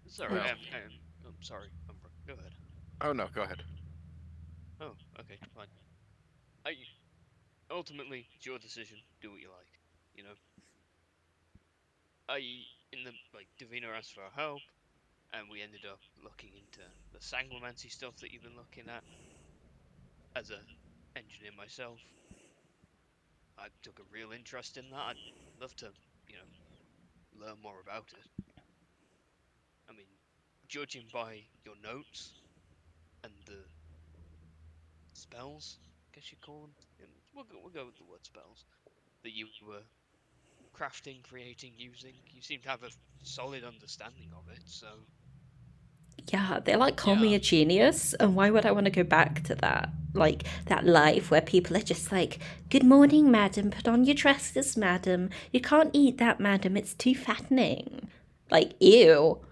Sorry, Well. I'm sorry, Umbra. Go ahead. Oh no, go ahead. Oh, okay, fine. I ultimately it's your decision. Do what you like. You know. I in the like Davina asked for help. and we ended up looking into the sanguimancy stuff that you've been looking at. As a engineer myself, I took a real interest in that. I'd love to, learn more about it. I mean, judging by your notes and the spells, I guess you call them. We'll go with the word spells that you were crafting, creating, using. You seem to have a solid understanding of it. So Yeah, they like call me a genius, and why would I want to go back to that? Like that life where people are just like, "Good morning, madam. Put on your dresses, madam. You can't eat that, madam. It's too fattening." Like, ew.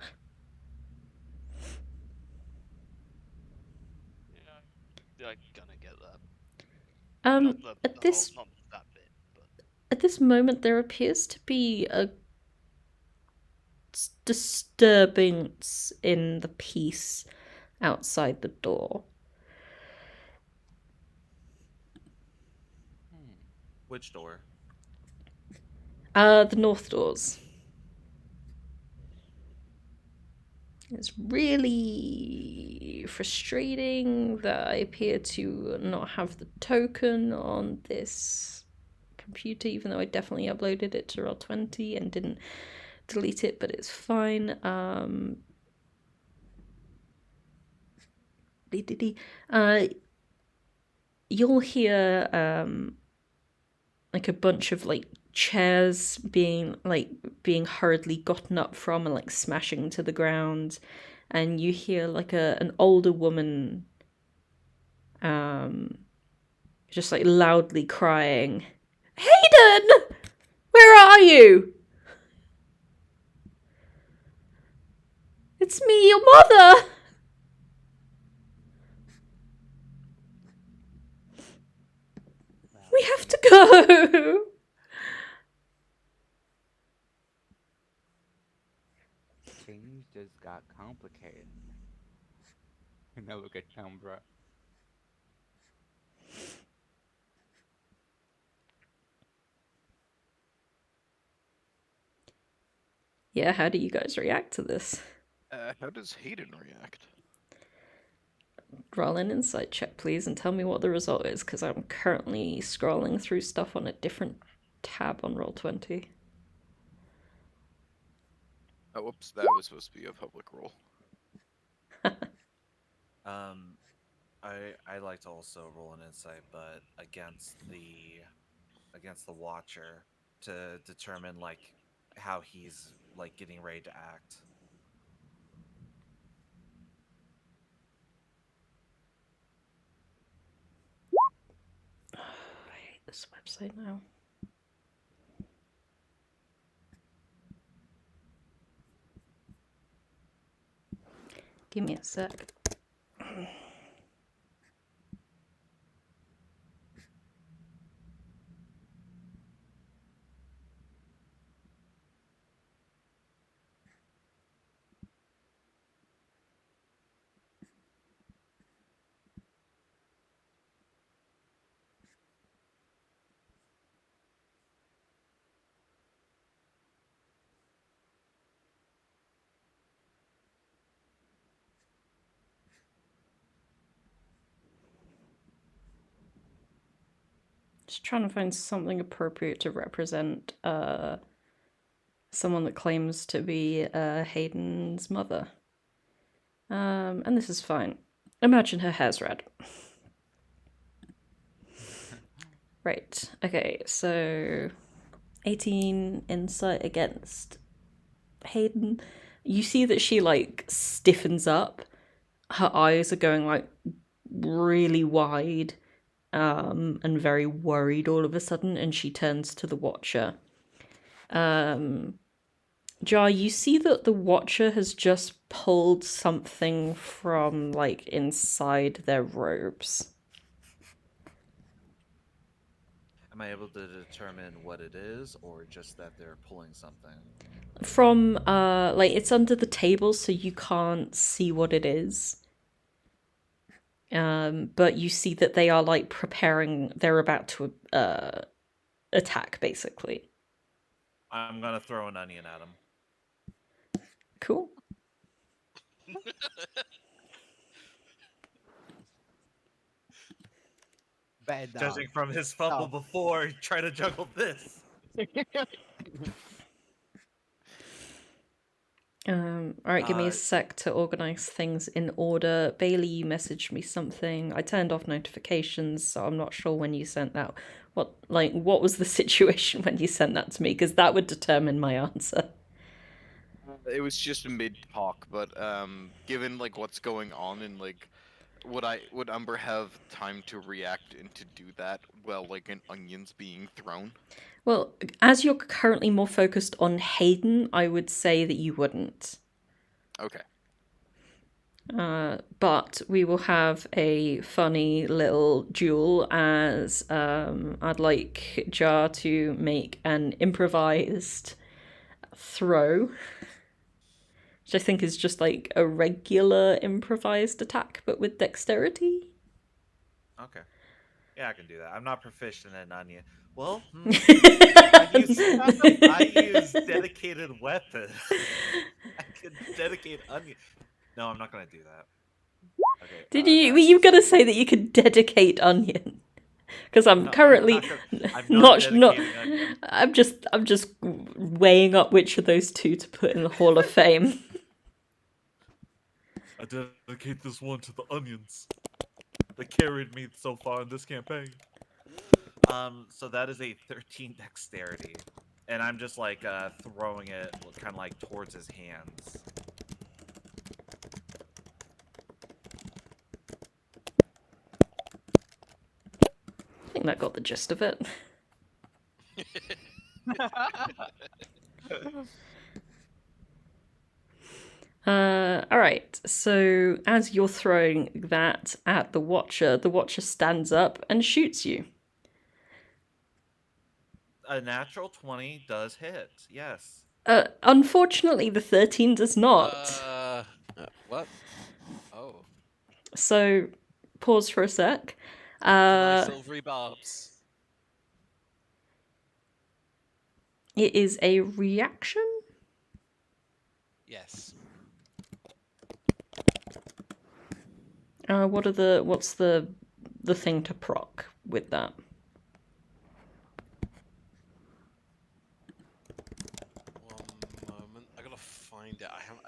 yeah, I kind of get that. At Not this that bit, but at this moment, there appears to be a disturbance in the peace outside the door. Which door? The north doors. It's really frustrating that I appear to not have the token on this computer, even though I definitely uploaded it to Roll20 and didn't delete it, but it's fine. You'll hear like a bunch of like chairs being hurriedly gotten up from and like smashing to the ground, and you hear like an older woman just like loudly crying, "Hayden! Where are you? It's me, your mother!" We have to go. Things just got complicated. Now look at Umbra. Yeah, how do you guys react to this? How does Hayden react? Roll an insight check, please, and tell me what the result is, because I'm currently scrolling through stuff on a different tab on Roll20. Oh, whoops, that was supposed to be a public roll. I like to also roll an insight, but against the watcher to determine like how he's like getting ready to act. I hate this website now. Give me a sec. Just trying to find something appropriate to represent someone that claims to be Hayden's mother. And this is fine. Imagine her hair's red. Right. Okay, so 18 insight against Hayden. You see that she like stiffens up. Her eyes are going like really wide. And very worried all of a sudden, and she turns to the Watcher. Jar, you see that the Watcher has just pulled something from, like, inside their robes. Am I able to determine what it is, or just that they're pulling something? From, like, it's under the table, so you can't see what it is. But you see that they are, like, preparing, they're about to, attack, basically. I'm gonna throw an onion at him. Cool. Bad dog. Judging from his fumble before, try to juggle this. Alright, give me a sec to organise things in order. Bailey, you messaged me something. I turned off notifications, so I'm not sure when you sent that. What was the situation when you sent that to me? Because that would determine my answer. It was just mid talk, but given like what's going on and like, would Umbra have time to react and to do that while like an onion's being thrown? Well, as you're currently more focused on Hayden, I would say that you wouldn't. Okay. But we will have a funny little duel as I'd like Jar to make an improvised throw, which I think is just like a regular improvised attack, but with dexterity. Okay. Yeah, I can do that. I'm not proficient in onion. Well, I use dedicated weapon. I can dedicate onion. No, I'm not gonna do that. Okay. Did you? Were you gonna say that you could dedicate onion? Because I'm currently I'm not. dedicating onion. I'm just weighing up which of those two to put in the Hall of Fame. I dedicate this one to the onions. They carried me so far in this campaign. So that is a 13 dexterity, and I'm just like throwing it kind of like towards his hands. I think that got the gist of it. Alright, so as you're throwing that at the Watcher stands up and shoots you. A natural 20 does hit, yes. Unfortunately, the 13 does not. What? Oh. So, pause for a sec. My silvery barbs. It is a reaction? Yes. What's the thing to proc with that? One moment. I gotta find it. I haven't.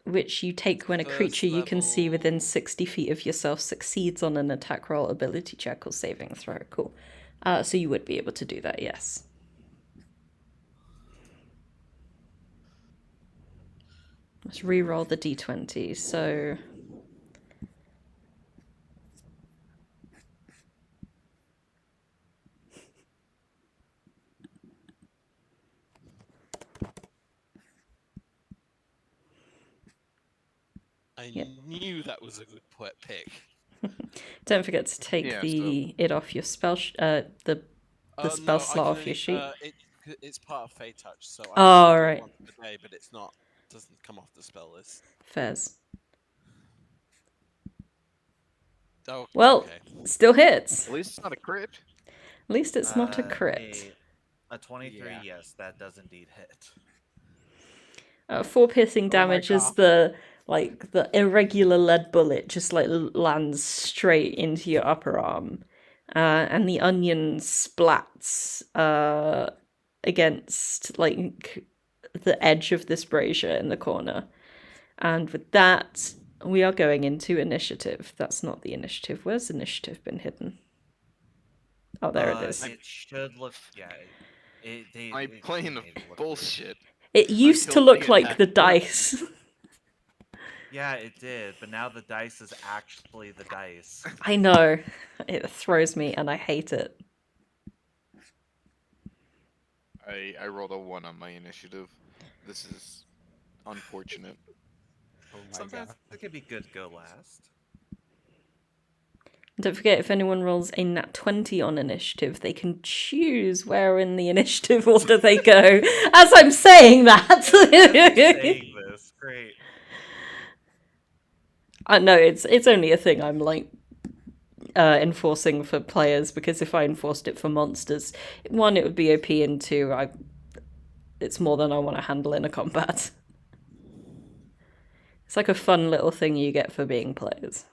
Which you take when a First creature you can see within level. 60 feet of yourself succeeds on an attack roll, ability check, or saving throw. Cool. So you would be able to do that, yes. Let's re-roll the d20. So I Yep. knew that was a good pick. don't forget to take it off your spell the spell slot off your sheet. It's part of Fey Touch, so I Oh, can do it right. once a day, but it's not. Doesn't come off the spell list. Fairs. Oh, Well, okay. still hits. At least it's not a crit. At least it's not a crit. A 23, Yeah. yes, that does indeed hit. 4 piercing my damage is God. the irregular lead bullet just like lands straight into your upper arm, and the onion splats against like the edge of this brazier in the corner. And with that, we are going into initiative. That's not the initiative. Where's initiative been hidden? Oh, there it is. It should look, yeah. My plan of bullshit. It used to Until look they like attack the first. dice. Yeah, it did, but now the dice is actually the dice. I know. It throws me and I hate it. I rolled a 1 on my initiative. This is unfortunate. Oh my Sometimes god. it can be good to go last. Don't forget, if anyone rolls a nat 20 on initiative, they can choose where in the initiative order they go. As I'm saying that. As you're saying this, great. No, it's only a thing I'm like enforcing for players, because if I enforced it for monsters, 1, it would be OP, and 2, it's more than I want to handle in a combat. It's like a fun little thing you get for being players.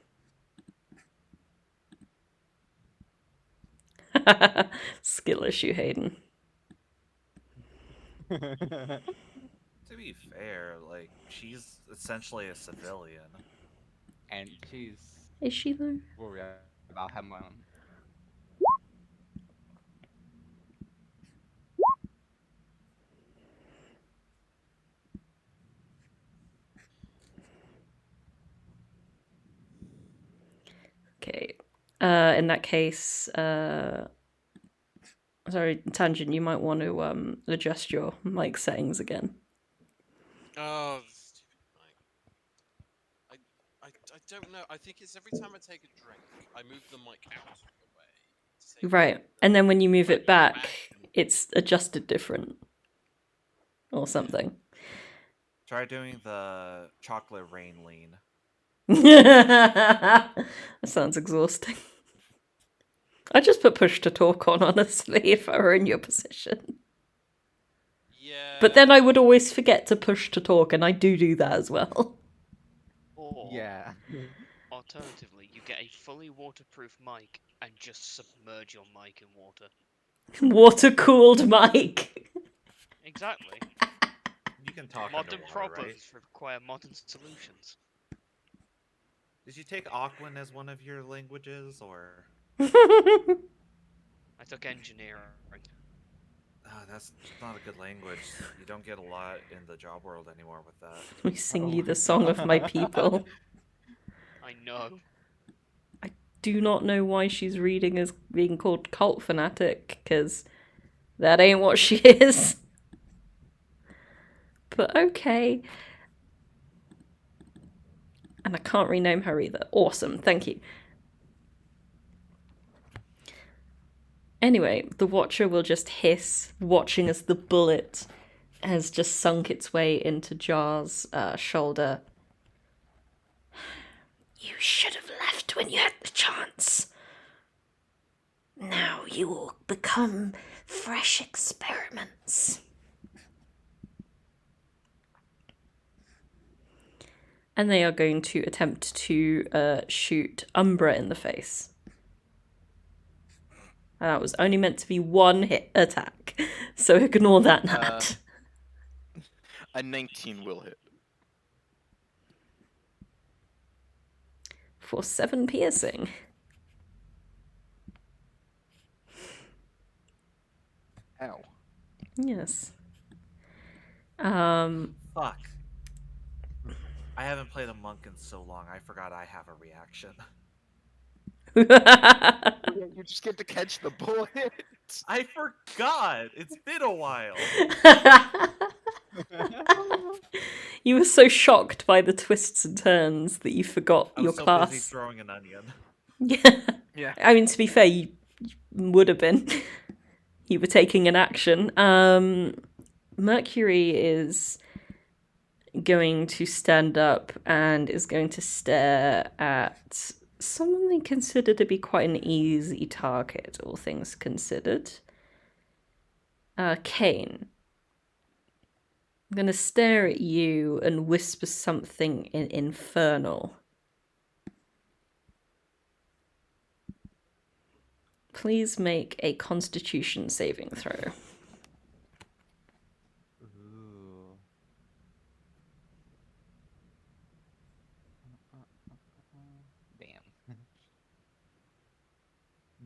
Skill issue, Hayden. To be fair, like, she's essentially a civilian. And she's Is she though? worried about her mom. Okay. In that case, sorry, Tangent, you might want to adjust your mic settings again. Oh, stupid mic. I don't know. I think it's every time I take a drink, I move the mic out of the way. to take Right. it, And then when you move I it back, and- it's adjusted different. Or something. Try doing the chocolate rain lean. That sounds exhausting. I'd just put push to talk on, honestly, if I were in your position. Yeah. But then I would always forget to push to talk, and I do that as well. Or Yeah. alternatively, you get a fully waterproof mic and just submerge your mic in water. Water-cooled mic. Exactly. You can talk Modern underwater, problems right? require modern solutions. Did you take Aquan as one of your languages, or? I took engineering. Oh, that's not a good language. You don't get a lot in the job world anymore with that. We sing Oh you my the song of my God. people. I know. Do not know why she's reading as being called cult fanatic, because that ain't what she is. But okay. And I can't rename her either. Awesome, thank you. Anyway, the Watcher will just hiss, watching as the bullet has just sunk its way into Jar's shoulder. You should have left when you had the chance. Now you will become fresh experiments. And they are going to attempt to shoot Umbra in the face. And that was only meant to be one hit attack, so ignore that, Nat. A 19 will hit. For 7 piercing. Ow. Yes. Fuck. I haven't played a monk in so long, I forgot I have a reaction. You just get to catch the bullet. I forgot! It's been a while! You were so shocked by the twists and turns that you forgot I your was so class. busy throwing an onion. Yeah. I mean, to be fair, you would have been. You were taking an action. Mercury is going to stand up and is going to stare at someone they consider to be quite an easy target, all things considered. Cain. I'm going to stare at you and whisper something in infernal. Please make a Constitution saving throw. Ooh. Damn.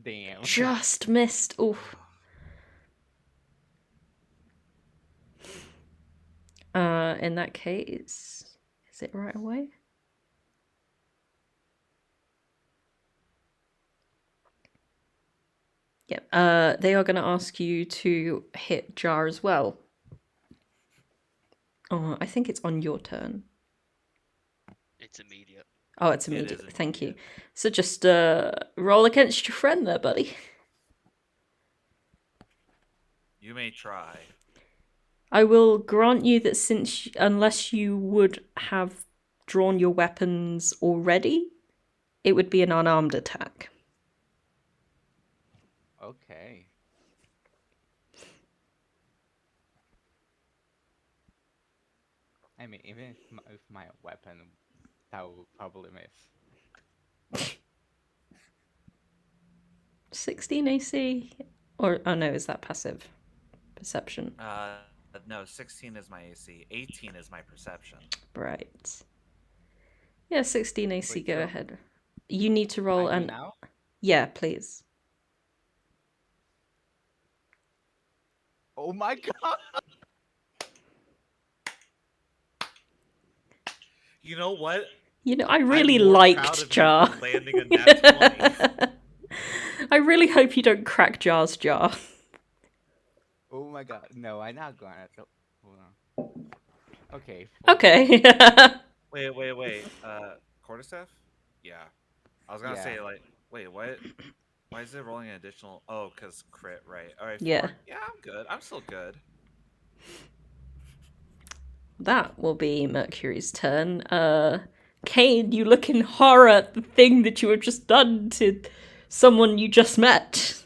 Damn. Just missed. Oof. In that case, is it right away? Yep. They are going to ask you to hit Jar as well. Oh, I think it's on your turn. It's immediate. Oh, it's It is immediate. Thank you. immediate. So just roll against your friend there, buddy. You may try. I will grant you that since, unless you would have drawn your weapons already, it would be an unarmed attack. Okay. I mean, even if with my weapon, that would probably miss. 16 AC? Or, oh no, is that passive? Perception. No, 16 is my AC. 18 is my perception. Right. Yeah, 16 AC, Wait, go so ahead. You need to roll I do an... now? Yeah, please. Oh my god! You know what? You know, I I'm really more proud liked of you Jar. for landing a nat 20. I really hope you don't crack Jar's jar. Oh my god! No, I'm not gonna. Hold on. Okay. Okay. Wait. Quarterstaff? Yeah. I was gonna Yeah. say like, wait, what? Why is it rolling an additional? Oh, cause crit, right? All right, 4. Yeah. Yeah, I'm good. I'm still good. That will be Mercury's turn. Cain, you look in horror at the thing that you have just done to someone you just met.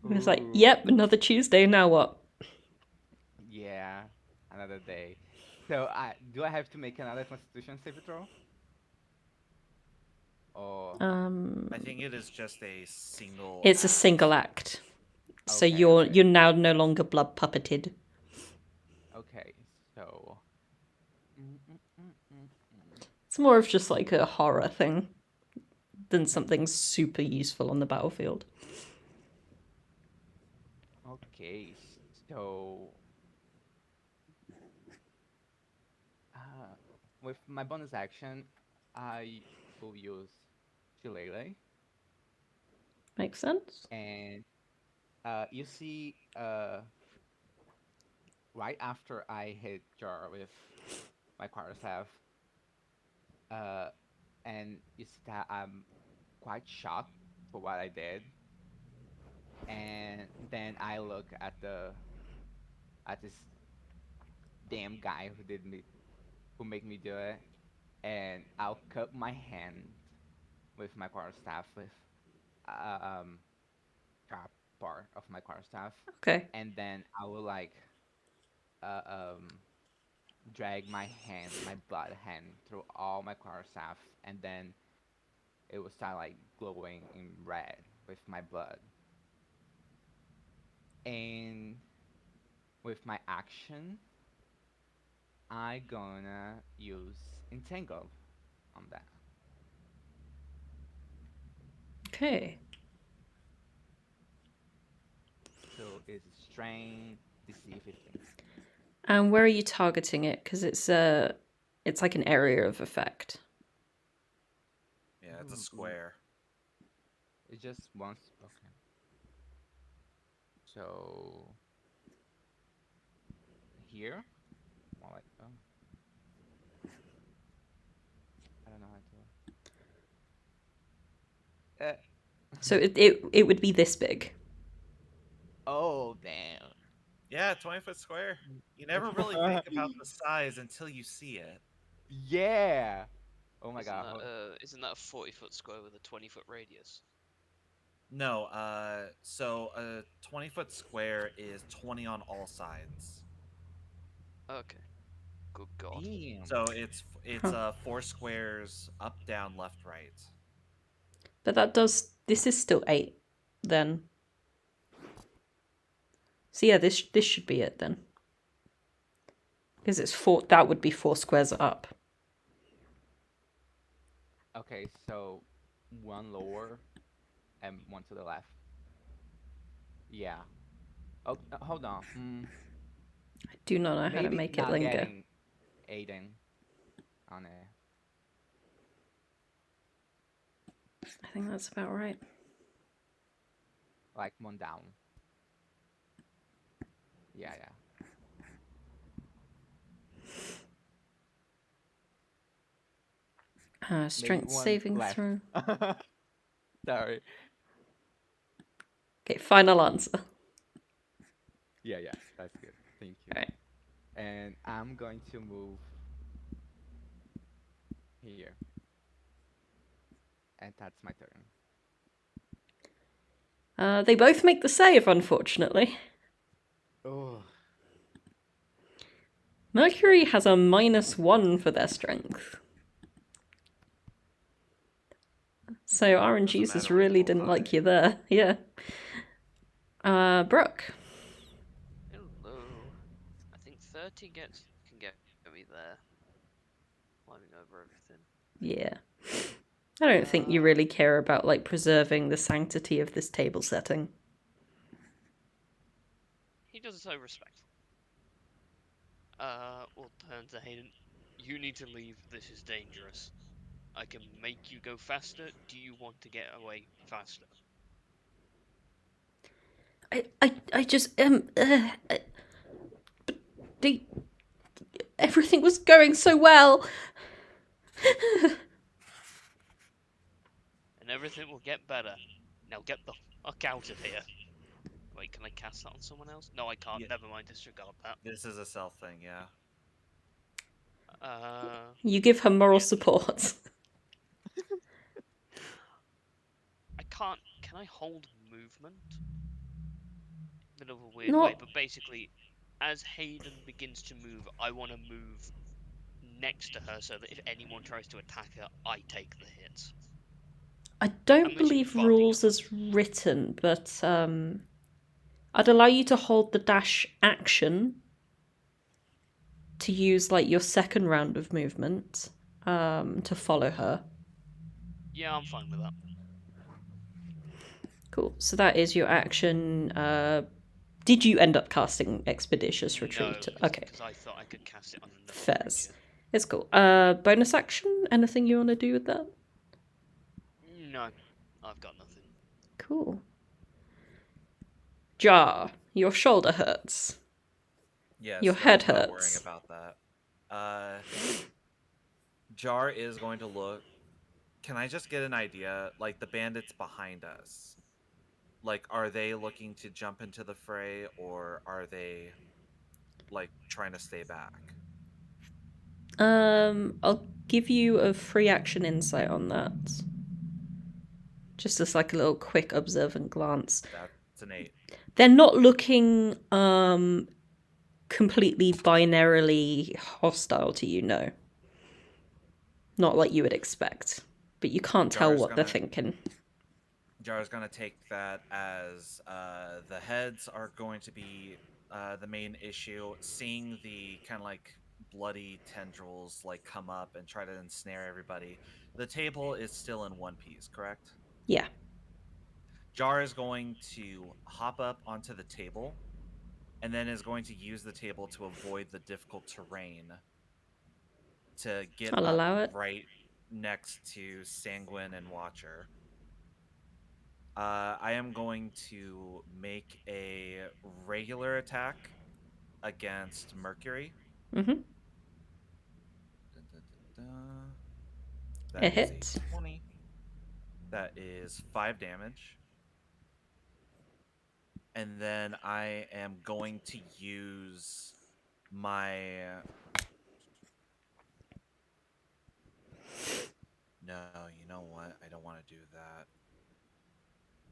It's like, Ooh, yep, another Tuesday, now what? yeah. Another day. So, do I have to make another Constitution saving throw? Or I think it is just a single. It's a act. single act. So okay, you're okay. you're now no longer blood puppeted. Okay, so. Mm, mm, mm, mm, mm. It's more of just like a horror thing than something super useful on the battlefield. Okay, so. With my bonus action, I will use Shillelagh, Makes sense? and you see, right after I hit Jar with my quarterstaff, uh, and you see that I'm quite shocked for what I did, and then I look at this damn guy who made me do it, and I'll cut my hand with my quarterstaff with um trap part of my quarterstaff, Okay. and then I will like uh, um drag my blood hand through all my quarterstaff, and then it will start like glowing in red with my blood. And with my action, I gonna use entangle on that. Okay. So it's strength DC 15. And where are you targeting it? Because it's like an area of effect. Yeah, it's a Ooh. square. It's just once. Okay. So here, more like I don't know how to. So it would be this big. Oh damn. Yeah, 20-foot square. You never really think about the size until you see it. Yeah. Oh my Isn't god. isn't that a 40-foot square with a 20-foot radius? No, so a 20-foot square is 20 on all sides. Okay. Good God. Damn. So it's Huh. 4 squares up, down, left, right. But this is still 8 then. So yeah, this should be it then. Because it's 4, that would be 4 squares up. Okay, so one lower and one to the left. Yeah. Oh, hold on. I do not know how to Maybe make it not linger. getting Aiden on it. I think that's about right. Like one down. Yeah. Maybe Strength one saving left. throw. Sorry. Okay, final answer. Yeah, that's good. Thank you. Alright. And I'm going to move here. And that's my turn. They both make the save, unfortunately. Oh. Mercury has a -1 for their strength. So RNGesus matter when you really roll didn't like high. you there. Yeah. Brooke. Hello. I think 30 can get me there. Climbing over everything. Yeah. I don't think you really care about, like, preserving the sanctity of this table setting. He does it so respectful. We'll turn to Hayden. You need to leave. This is dangerous. I can make you go faster. Do you want to get away faster? I just, the, everything was going so well. And everything will get better. Now get the fuck out of here. Wait, can I cast that on someone else? No, I can't. Yeah. Never mind. Disregard that. This is a self thing, yeah. You give her moral Yeah. support. I can't. Can I hold movement? Bit of a weird Not- way, but basically, as Hayden begins to move, I want to move next to her so that if anyone tries to attack her, I take the hits. I don't Unless you believe body rules guards. as written, but I'd allow you to hold the dash action to use, like, your second round of movement to follow her. Yeah, I'm fine with that. Cool. So that is your action. Did you end up casting Expeditious No, Retreat? cause, Okay. Because I thought I could cast it on another Fairs. creature. It's cool. Bonus action? Anything you want to do with that? No, I've got nothing. Cool. Jar, your shoulder hurts. Yes, Your no, head I'm not worrying hurts. about that. Jar is going to look. Can I just get an idea? Like the bandits behind us, like are they looking to jump into the fray or are they like trying to stay back? I'll give you a free action insight on that. Just as, like, a little quick observant glance. That's an 8. They're not looking completely binarily hostile to you, no. Not like you would expect. But you can't tell Jar's what they're gonna- thinking. Jar's gonna take that as the heads are going to be the main issue. Seeing the kind of like bloody tendrils like come up and try to ensnare everybody. The table is still in one piece, correct? Yeah. Jar is going to hop up onto the table and then is going to use the table to avoid the difficult terrain to get I'll up allow it. right next to Sanguine and Watcher. I am going to make a regular attack against Mercury. Mm-hmm. Dun, dun, dun, dun. That It is hits. a 20. That is 5 damage. And then I am going to use my... No, you know what? I don't want to do that.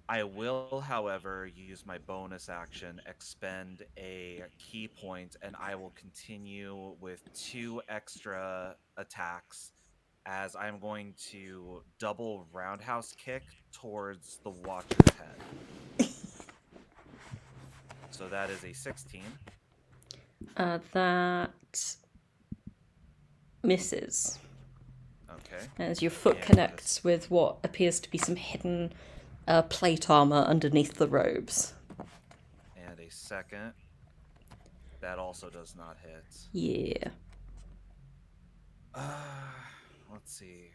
I will, however, use my bonus action, expend a key point, and I will continue with 2 extra attacks as I'm going to double roundhouse kick towards the Watcher's head. So that is a 16. That misses. Okay. As your foot And connects with what appears to be some hidden plate armor underneath the robes. And a second. That also does not hit. Yeah. Let's see.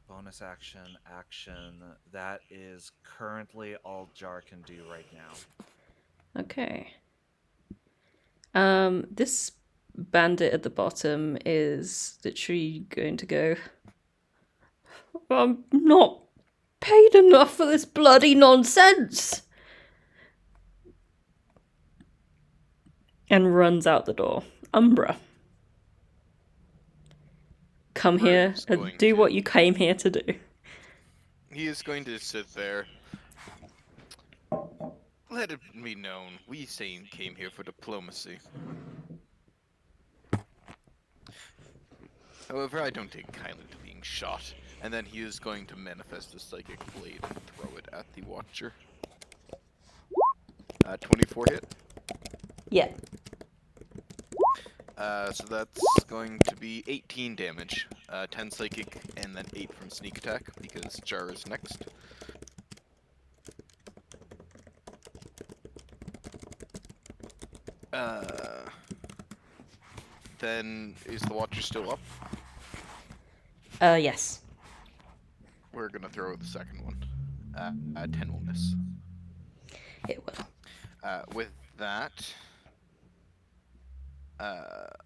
Bonus action, action. That is currently all Jar can do right now. Okay. This bandit at the bottom is literally going to go, I'm not paid enough for this bloody nonsense! And runs out the door. Umbra. Come Umbra here is and going do to- what you came here to do. He is going to sit there. Let it be known, we came here for diplomacy. However, I don't take kindly to being shot, and then he is going to manifest a psychic blade and throw it at the Watcher. 24 hit. Yeah. So that's going to be 18 damage, 10 psychic, and then 8 from sneak attack, because Jar is next. Then is the Watcher still up? Yes. We're gonna throw the second one. 10 will miss. It will. With that,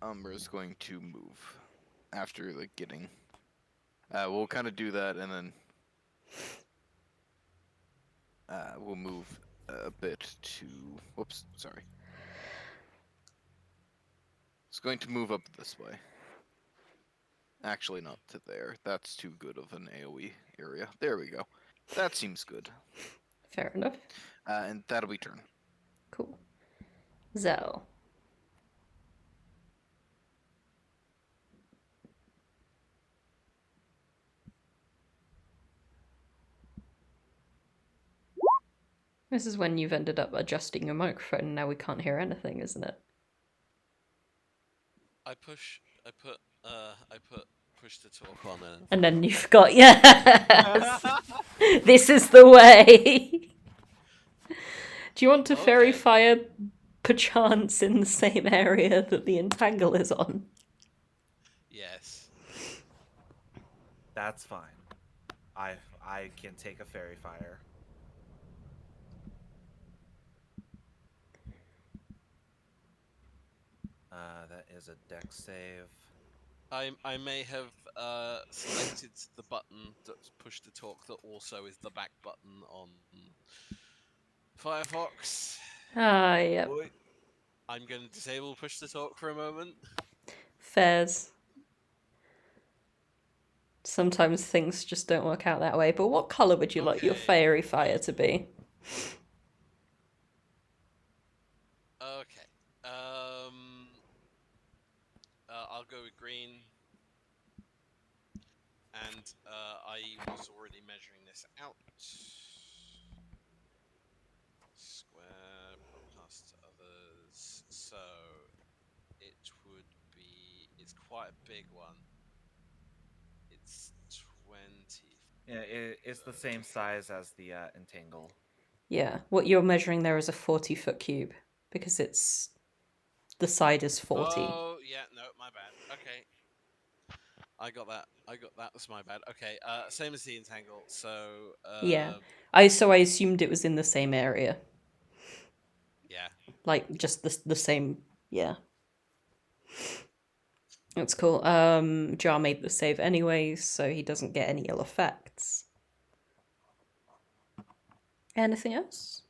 Umbra is going to move after like getting. We'll kind of do that, and then we'll move a bit to. Whoops, sorry. It's going to move up this way. Actually, not to there. That's too good of an AoE area. There we go. That seems good. Fair enough. And that'll be turn. Cool. Zell. This is when you've ended up adjusting your microphone and now we can't hear anything, isn't it? I put push to talk on And then you forgot, yes! This is the way! Do you want to fairy Okay. fire perchance in the same area that the entangle is on? Yes. That's fine. I can take a fairy fire. That is a dex save. I may have selected the button that's push to talk that also is the back button on Firefox. Ah, yep. Boy. I'm going to disable push to talk for a moment. Fairs. Sometimes things just don't work out that way. But what colour would you like your Okay. fairy fire to be? Okay. I'll go with green. And I was already measuring this out. Square, broadcast to others. So it would be. It's quite a big one. It's 20. Yeah, it's the same size as the entangle. Yeah, what you're measuring there is a 40-foot cube because it's the side is 40. Oh, yeah, no, my bad. Okay. I got that. That's my bad. Okay, same as the entangle. So, Yeah. I assumed it was in the same area. yeah. Like just the same, yeah. That's cool. Jar made the save anyway, so he doesn't get any ill effects. Anything else?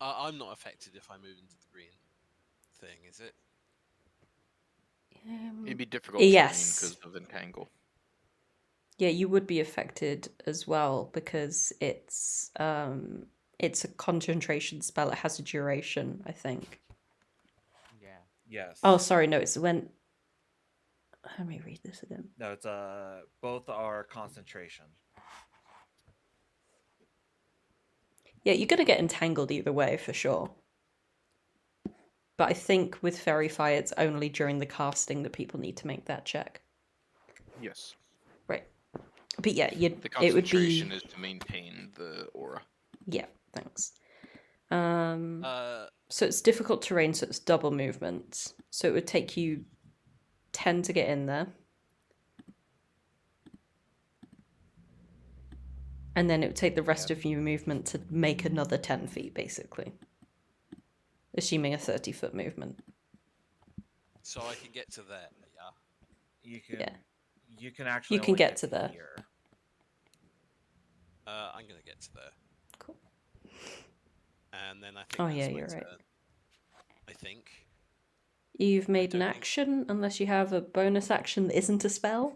I'm not affected if I move into the green thing, is it? It'd be difficult to yes. because of entangle. Yeah, you would be affected as well because it's a concentration spell. It has a duration, I think. Yeah. Yes. Oh, sorry, no, it's when. Let me read this again. No, it's both are concentration. Yeah, you're gonna get entangled either way for sure. But I think with Fairy Fire, it's only during the casting that people need to make that check. Yes. Right. But yeah, The it would be. concentration is to maintain the aura. Yeah, thanks. So it's difficult terrain, so it's double movement. So it would take you 10 to get in there. And then it would take the rest of your movement to make another 10 feet, basically. Assuming a 30-foot movement. So I can get to there, yeah? You can. Yeah. You can actually. You can only get to there. Here. I'm gonna get to there. Cool. And then I think Oh, that's yeah, my you're turn. right. I think. You've made an don't think- action, unless you have a bonus action that isn't a spell.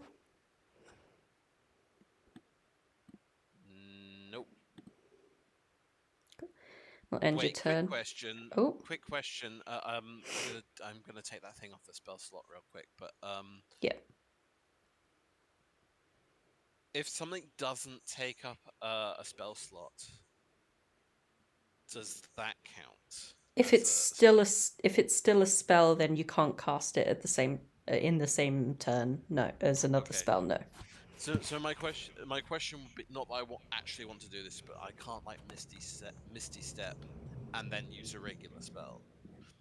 Nope. We'll end your Wait, quick turn. question. Oh, Quick question. I'm gonna take that thing off the spell slot real quick. But yeah. if something doesn't take up a spell slot, does that count? If as it's a still spell? if it's still a spell, then you can't cast it at the same in the same turn. No, as another Okay. spell. No. So my question would be not that I actually want to do this, but I can't like Misty Step, and then use a regular spell.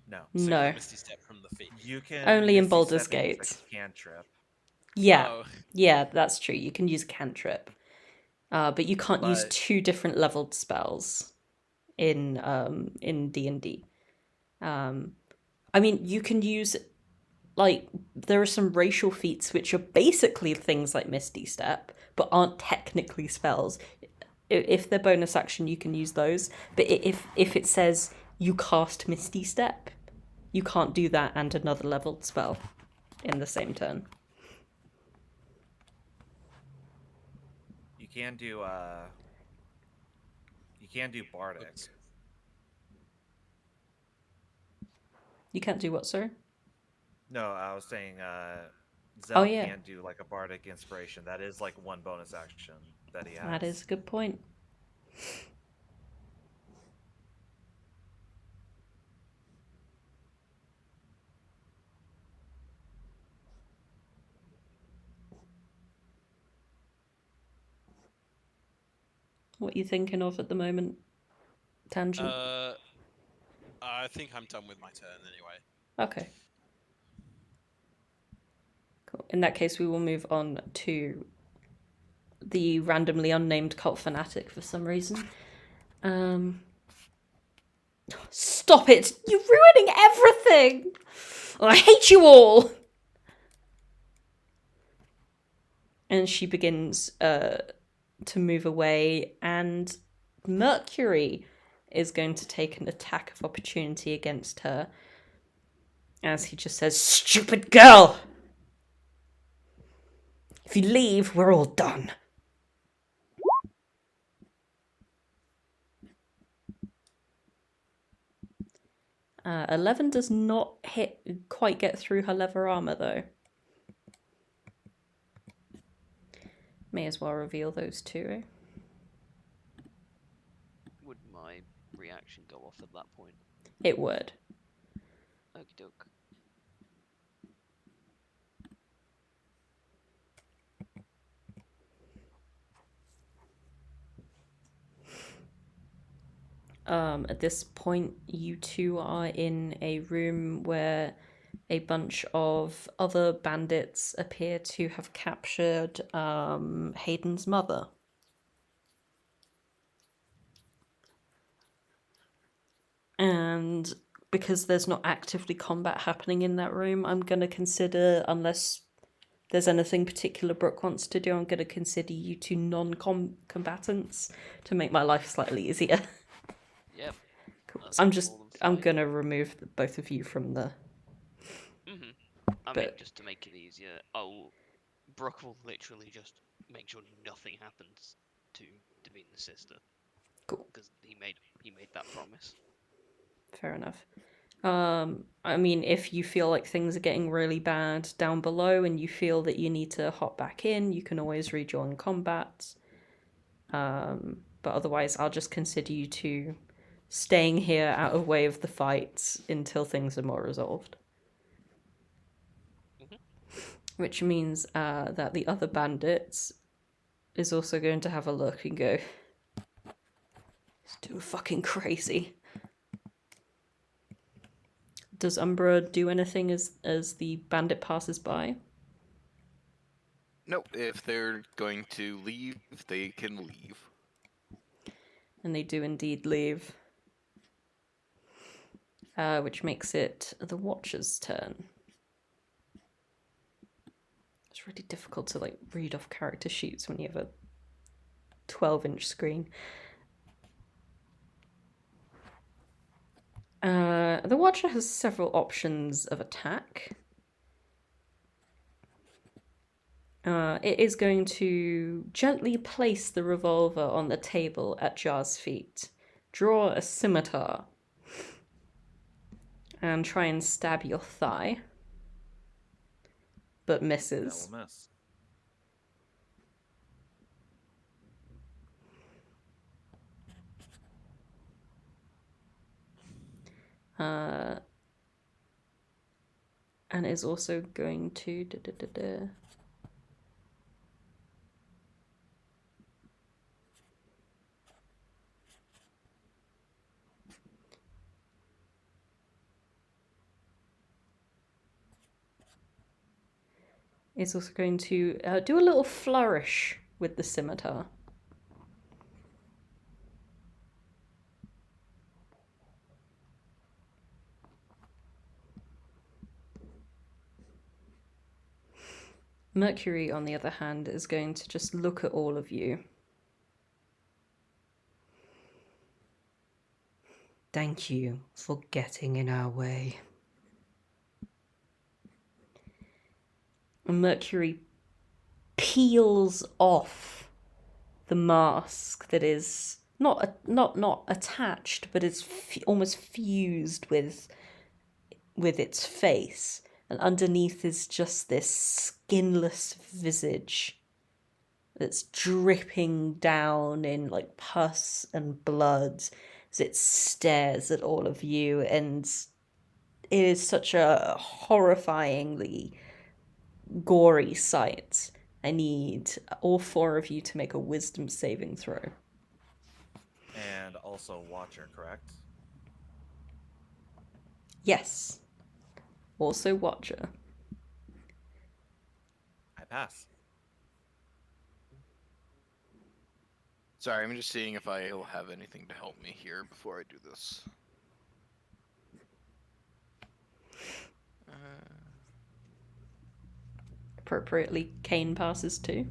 No. So you No. can't Misty Step from the feet. You can Only in Misty Baldur's Step and use Gate. a cantrip. Yeah. Oh, Yeah, that's true. You can use a cantrip. But you can't use But- 2 different leveled spells in D&D. I mean, you can use like there are some racial feats which are basically things like Misty Step, but aren't technically spells. If they're bonus action, you can use those. But if it says you cast Misty Step, you can't do that and another leveled spell in the same turn. You can do bardic. oops. You can't do what, sorry? No, I was saying Oh, Zell yeah. can do like a bardic inspiration. That is like one bonus action that he has. That is a good point. What are you thinking of at the moment? Tangent? I think I'm done with my turn anyway. Okay. Cool. In that case, we will move on to the randomly unnamed cult fanatic for some reason. Stop it! You're ruining everything! I hate you all! And she begins to move away, and Mercury is going to take an attack of opportunity against her as he just says, "Stupid girl! If you leave, we're all done." Uh, 11 does not quite get through her leather armor, though. May as well reveal those two, eh? Would my reaction go off at that point? It would. Okie doke. At this point, you two are in a room where a bunch of other bandits appear to have captured Hayden's mother. And because there's not actively combat happening in that room, I'm going to consider, unless there's anything particular Brooke wants to do, I'm going to consider you two non-combatants to make my life slightly easier. Yep. Cool. That's I'm more than I'm fine. going to remove both of you from the... I mean, But- just to make it easier, Brooke will literally just make sure nothing happens to Davina's sister. Cool. Because he made that promise. Fair enough. I mean, if you feel like things are getting really bad down below and you feel that you need to hop back in, you can always rejoin combat. But otherwise, I'll just consider you two staying here out of way of the fights until things are more resolved. Which means that the other bandits is also going to have a look and go, "It's too fucking crazy." Does Umbra do anything as the bandit passes by? Nope, if they're going to leave, they can leave. And they do indeed leave. Which makes it the Watcher's turn. It's really difficult to like read off character sheets when you have a 12-inch screen. The Watcher has several options of attack. It is going to gently place the revolver on the table at Jar's feet, draw a scimitar and try and stab your thigh, but That misses. will miss. And is also going to is also going to do a little flourish with the scimitar. Mercury, on the other hand, is going to just look at all of you. Thank you for getting in our way. And Mercury peels off the mask that is not attached, but is almost fused with its face, and underneath is just this skinless visage that's dripping down in like pus and blood as it stares at all of you, and it is such a horrifyingly gory sight. I need all four of you to make a wisdom saving throw. And also Watcher, correct? Yes. Also Watcher. I pass. Sorry, I'm just seeing if I'll have anything to help me here before I do this. Appropriately, Cain passes too.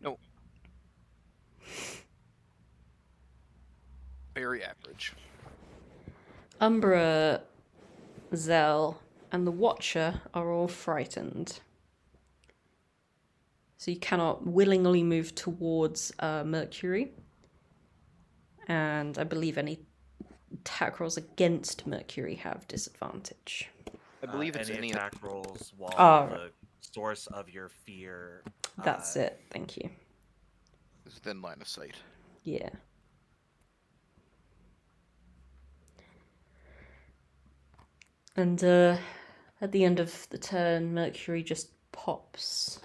Nope. Very average. Umbra, Zell, and the Watcher are all frightened. So you cannot willingly move towards Mercury. And I believe any attack rolls against Mercury have disadvantage. I believe it's any any attack rolls while Oh. the source of your fear. That's it, thank you. is within line of sight. Yeah. And at the end of the turn, Mercury just pops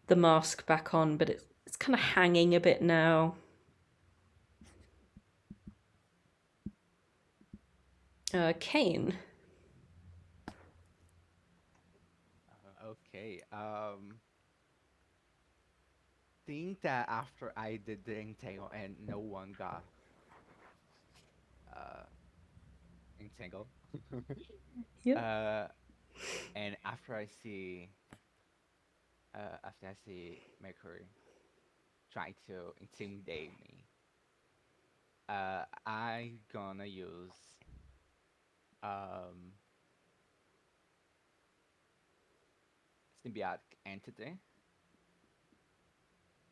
the mask back on, but it's kind of hanging a bit now. Cain. Okay. Think that after I did the entangle and no one got entangled. Yep. And after I see Mercury trying to intimidate me, I gonna use symbiotic entity,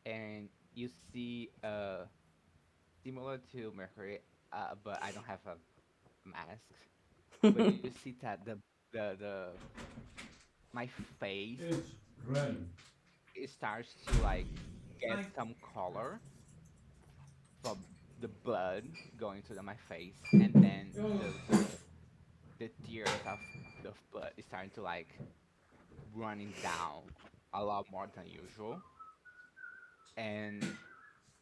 and you see similar to Mercury, but I don't have a mask. But you see that the my face it starts to like get some color from the blood going to my face, and then the tears of the blood is starting to like running down a lot more than usual, and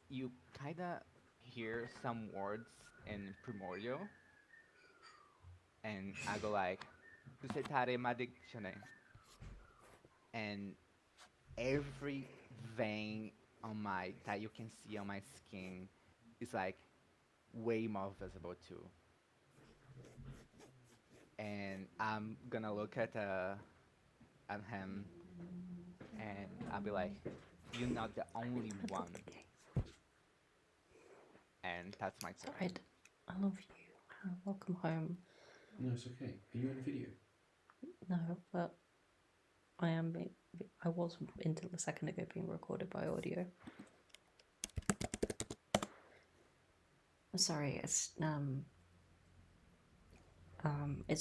you kind of hear some words in primordial, and I go like, "Kusetare madictione," and every vein on my that you can see on my skin is like way more visible too. And I'm gonna look at him, and I'll be like, "You're not the only one." And that's my turn. Alright. I love you. Welcome home. No, it's okay. Are you in a video? No, but I am I was until a second ago being recorded by audio. I'm sorry, it's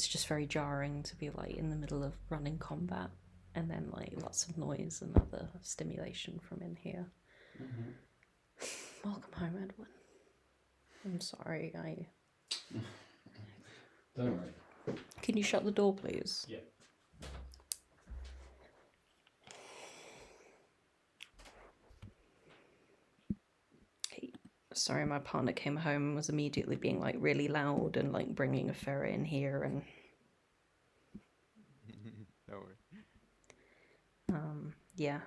just very jarring to be like in the middle of running combat and then like lots of noise and other stimulation from in here. Welcome home, Edwin. I'm sorry, Don't worry. Can you shut the door, please? Yeah. Hey, sorry, my partner came home and was immediately being like really loud and like bringing a ferret in here and No worry. yeah.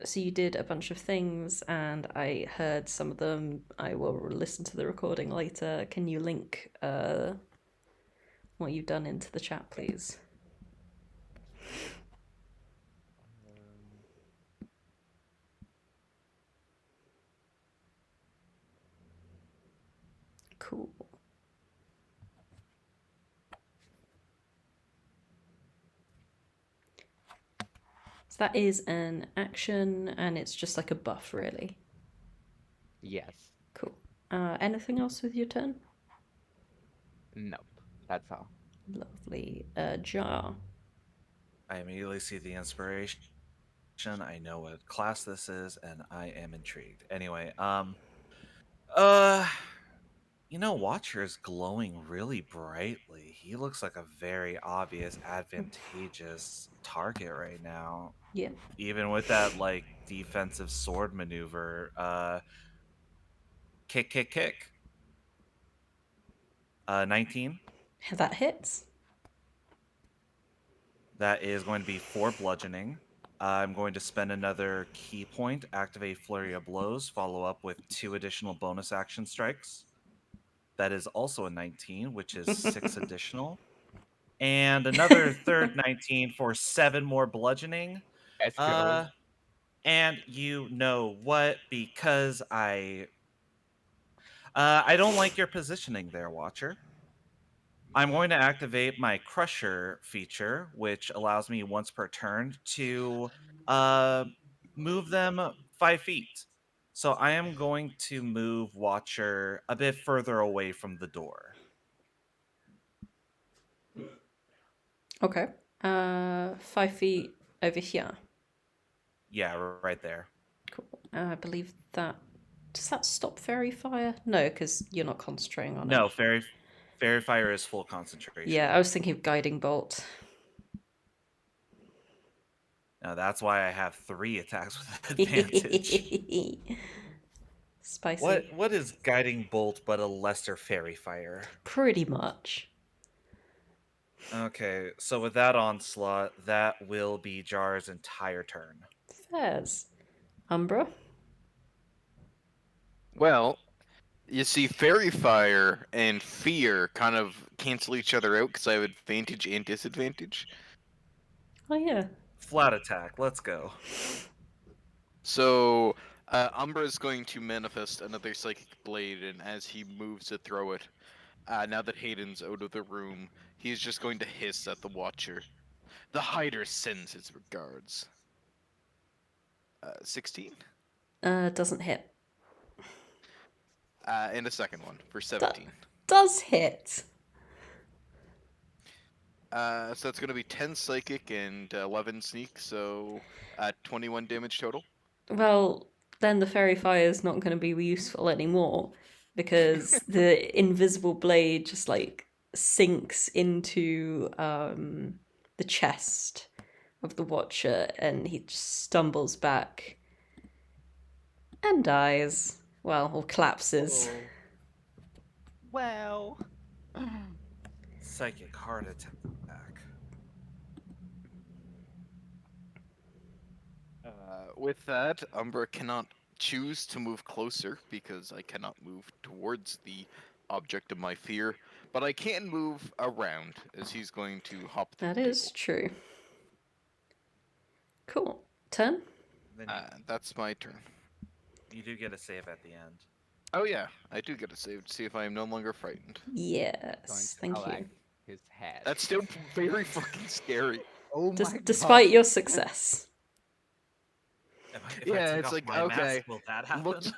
So you did a bunch of things and I heard some of them. I will listen to the recording later. Can you link what you've done into the chat, please? Cool. So that is an action and it's just like a buff, really. Yes. Cool. Anything else with your turn? Nope. That's all. Lovely. Jar. I immediately see the inspiration. I know what class this is, and I am intrigued. Anyway, Watcher is glowing really brightly. He looks like a very obvious, advantageous target right now. Yeah. Even with that, like, defensive sword maneuver, kick. 19. That hits. That is going to be 4 bludgeoning. I'm going to spend another key point, activate Flurry of Blows, follow up with 2 additional bonus action strikes. That is also a 19, which is 6 additional. And another third 19 for 7 more bludgeoning. Let's go. And you know what? Because I don't like your positioning there, Watcher. I'm going to activate my Crusher feature, which allows me once per turn to move them 5 feet. So I am going to move Watcher a bit further away from the door. Okay. 5 feet over here. Yeah, right there. Cool. I believe that. Does that stop fairy fire? No, because you're not concentrating on it. No, fairy fire is full concentration. Yeah, I was thinking of guiding bolt. Now that's why I have 3 attacks with advantage. Spicy. What is guiding bolt but a lesser fairy fire? Pretty much. Okay, so with that onslaught, that will be Jar's entire turn. Fairs. Umbra? Well, you see, fairy fire and fear kind of cancel each other out because I have advantage and disadvantage. Oh, yeah. Flat attack, let's go. So, Umbra is going to manifest another psychic blade, and as he moves to throw it, now that Hayden's out of the room, he's just going to hiss at the Watcher. The Hider sends his regards. 16? Doesn't hit. And a second one for 17. Does hit. So that's going to be 10 psychic and 11 sneak, so 21 damage total. Well, then the fairy fire is not going to be useful anymore because the invisible blade just like sinks into the chest of the Watcher and he just stumbles back and dies. Well, or collapses. Oh. Well. Psychic heart attack. With that, Umbra cannot choose to move closer because I cannot move towards the object of my fear, but I can move around as he's going to hop through That the is table. true. Cool. Turn? Then That's my turn. you do get a save at the end. Oh yeah, I do get a save to see if I am no longer frightened. Yes. Going Thank to you. his head. That's still very fucking scary. Oh my Despite god. your success. If Yeah, I take it's off like, my okay, mask, will that happen? looks-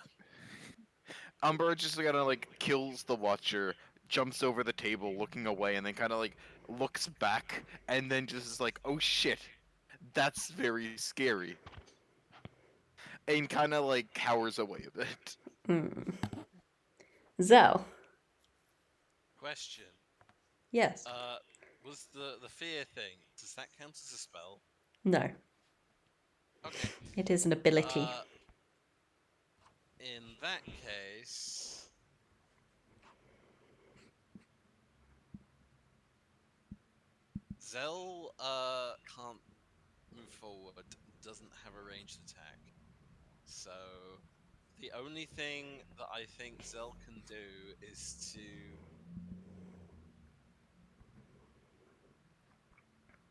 Umbra just kind of like kills the Watcher, jumps over the table, looking away, and then kind of like looks back, and then just is like, "Oh shit, that's very scary," and kind of like cowers away a bit. Hmm. Zell. Question. Yes. Was the fear thing, does that count as a spell? No. Okay. It is an ability. In that case, Zell can't move forward, doesn't have a ranged attack. So the only thing that I think Zell can do is to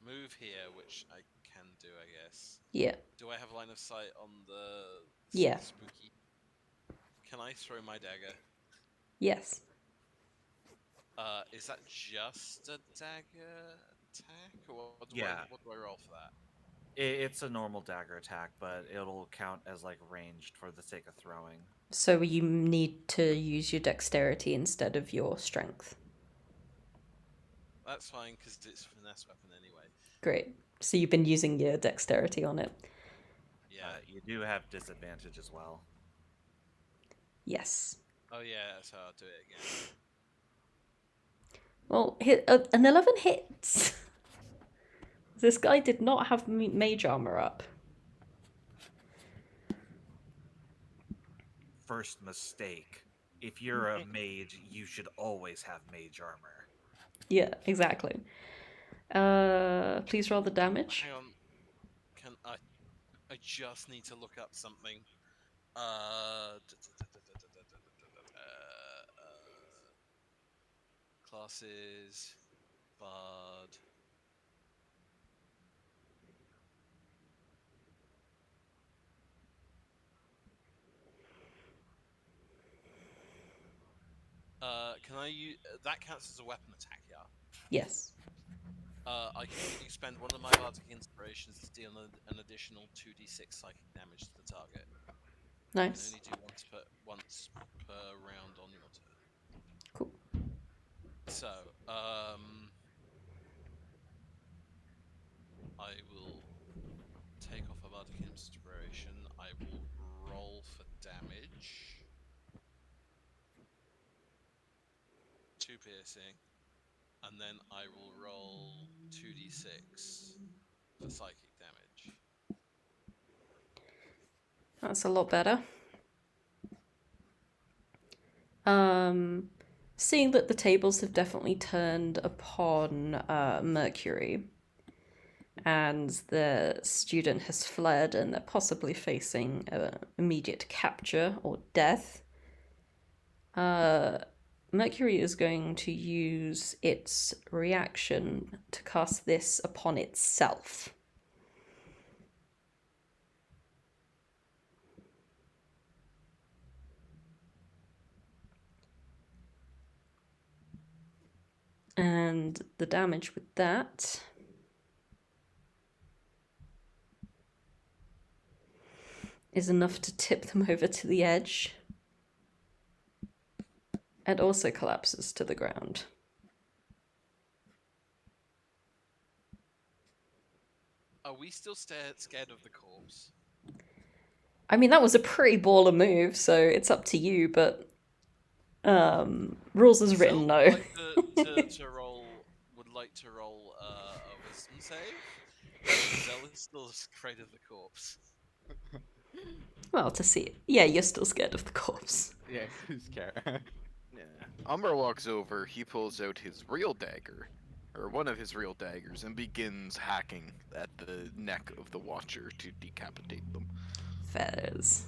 move here, which I can do, I guess. Yeah. Do I have line of sight on the Yeah. spooky? Can I throw my dagger? Yes. Is that just a dagger attack, or what do Yeah. I roll for that? It's a normal dagger attack, but it'll count as like ranged for the sake of throwing. So you need to use your dexterity instead of your strength. That's fine, because it's a finesse weapon anyway. Great. So you've been using your dexterity on it. Yeah. You do have disadvantage as well. Yes. Oh yeah, so I'll do it again. Well, an 11 hits. This guy did not have mage armor up. First mistake. If you're a mage, you should always have mage armor. Yeah, exactly. Please roll the damage. Hang on. Can I just need to look up something. Classes, bard. Can I use that? Counts as a weapon attack, yeah. Yes. I can expend one of my bardic inspirations to deal an additional 2d6 psychic damage to the target. Nice. You can only do once per round on your turn. Cool. So, I will take off a bardic inspiration. I will roll for damage. 2 piercing, and then I will roll 2d6 for psychic damage. That's a lot better. Seeing that the tables have definitely turned upon Mercury, and the student has fled, and they're possibly facing immediate capture or death, Mercury is going to use its reaction to cast this upon itself. And the damage with that is enough to tip them over to the edge, and also collapses to the ground. Are we still scared of the corpse? I mean, that was a pretty baller move, so it's up to you, but rules as written, no. Would like to roll a wisdom save. Zell is still afraid of the corpse. Well, to see it. Yeah, you're still scared of the corpse. Yeah, who's scared? Yeah. Umbra walks over, he pulls out his real dagger, or one of his real daggers, and begins hacking at the neck of the Watcher to decapitate them. Fairs.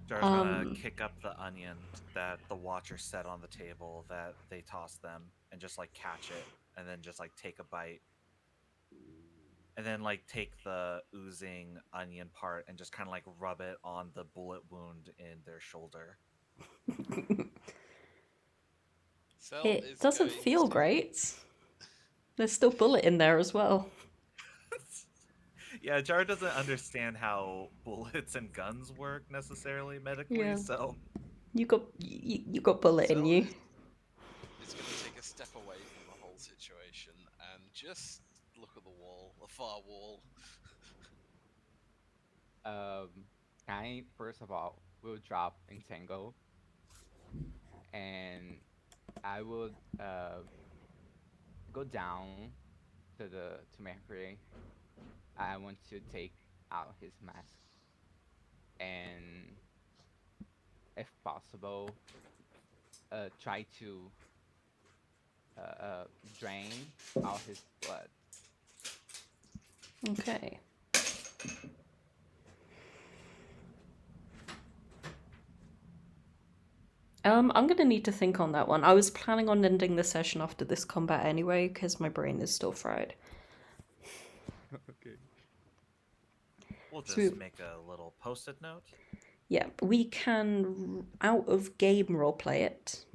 Jar's gonna kick up the onion that the Watcher set on the table that they tossed them, and just like catch it, and then just like take a bite, and then like take the oozing onion part and just kind of like rub it on the bullet wound in their shoulder. It doesn't feel great. There's still bullet in there as well. Yeah, Jar doesn't understand how bullets and guns work necessarily medically, Yeah. so You got bullet in Zell you. is going to take a step away from the whole situation and just look at the wall, the far wall. I first of all will drop Entangle, and I would go down to Mercury. I want to take out his mask, and if possible, try to drain all his blood. Okay. I'm gonna need to think on that one. I was planning on ending the session after this combat anyway, because my brain is still fried. Okay. we'll So just we- make a little post-it note. Yeah, we can out of game roleplay it.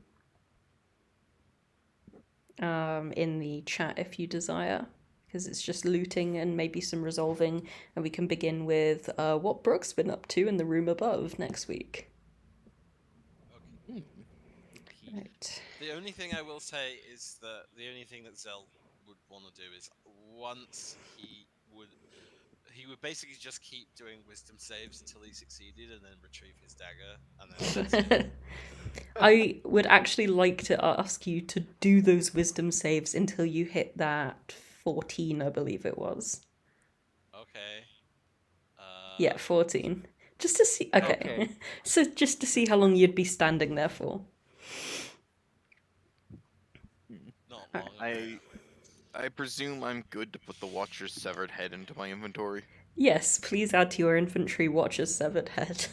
In the chat if you desire, because it's just looting and maybe some resolving, and we can begin with what Brooke's been up to in the room above next week. Okay. Hmm. Right. The only thing I will say is that the only thing that Zell would want to do is once he would basically just keep doing wisdom saves until he succeeded and then retrieve his dagger and then that's it. I would actually like to ask you to do those wisdom saves until you hit that 14, I believe it was. Okay. Yeah, 14. Just to see. Okay. Okay. So just to see how long you'd be standing there for. Not Alright. long. I presume I'm good to put the Watcher's severed head into my inventory. Yes, please add to your inventory Watcher's severed head.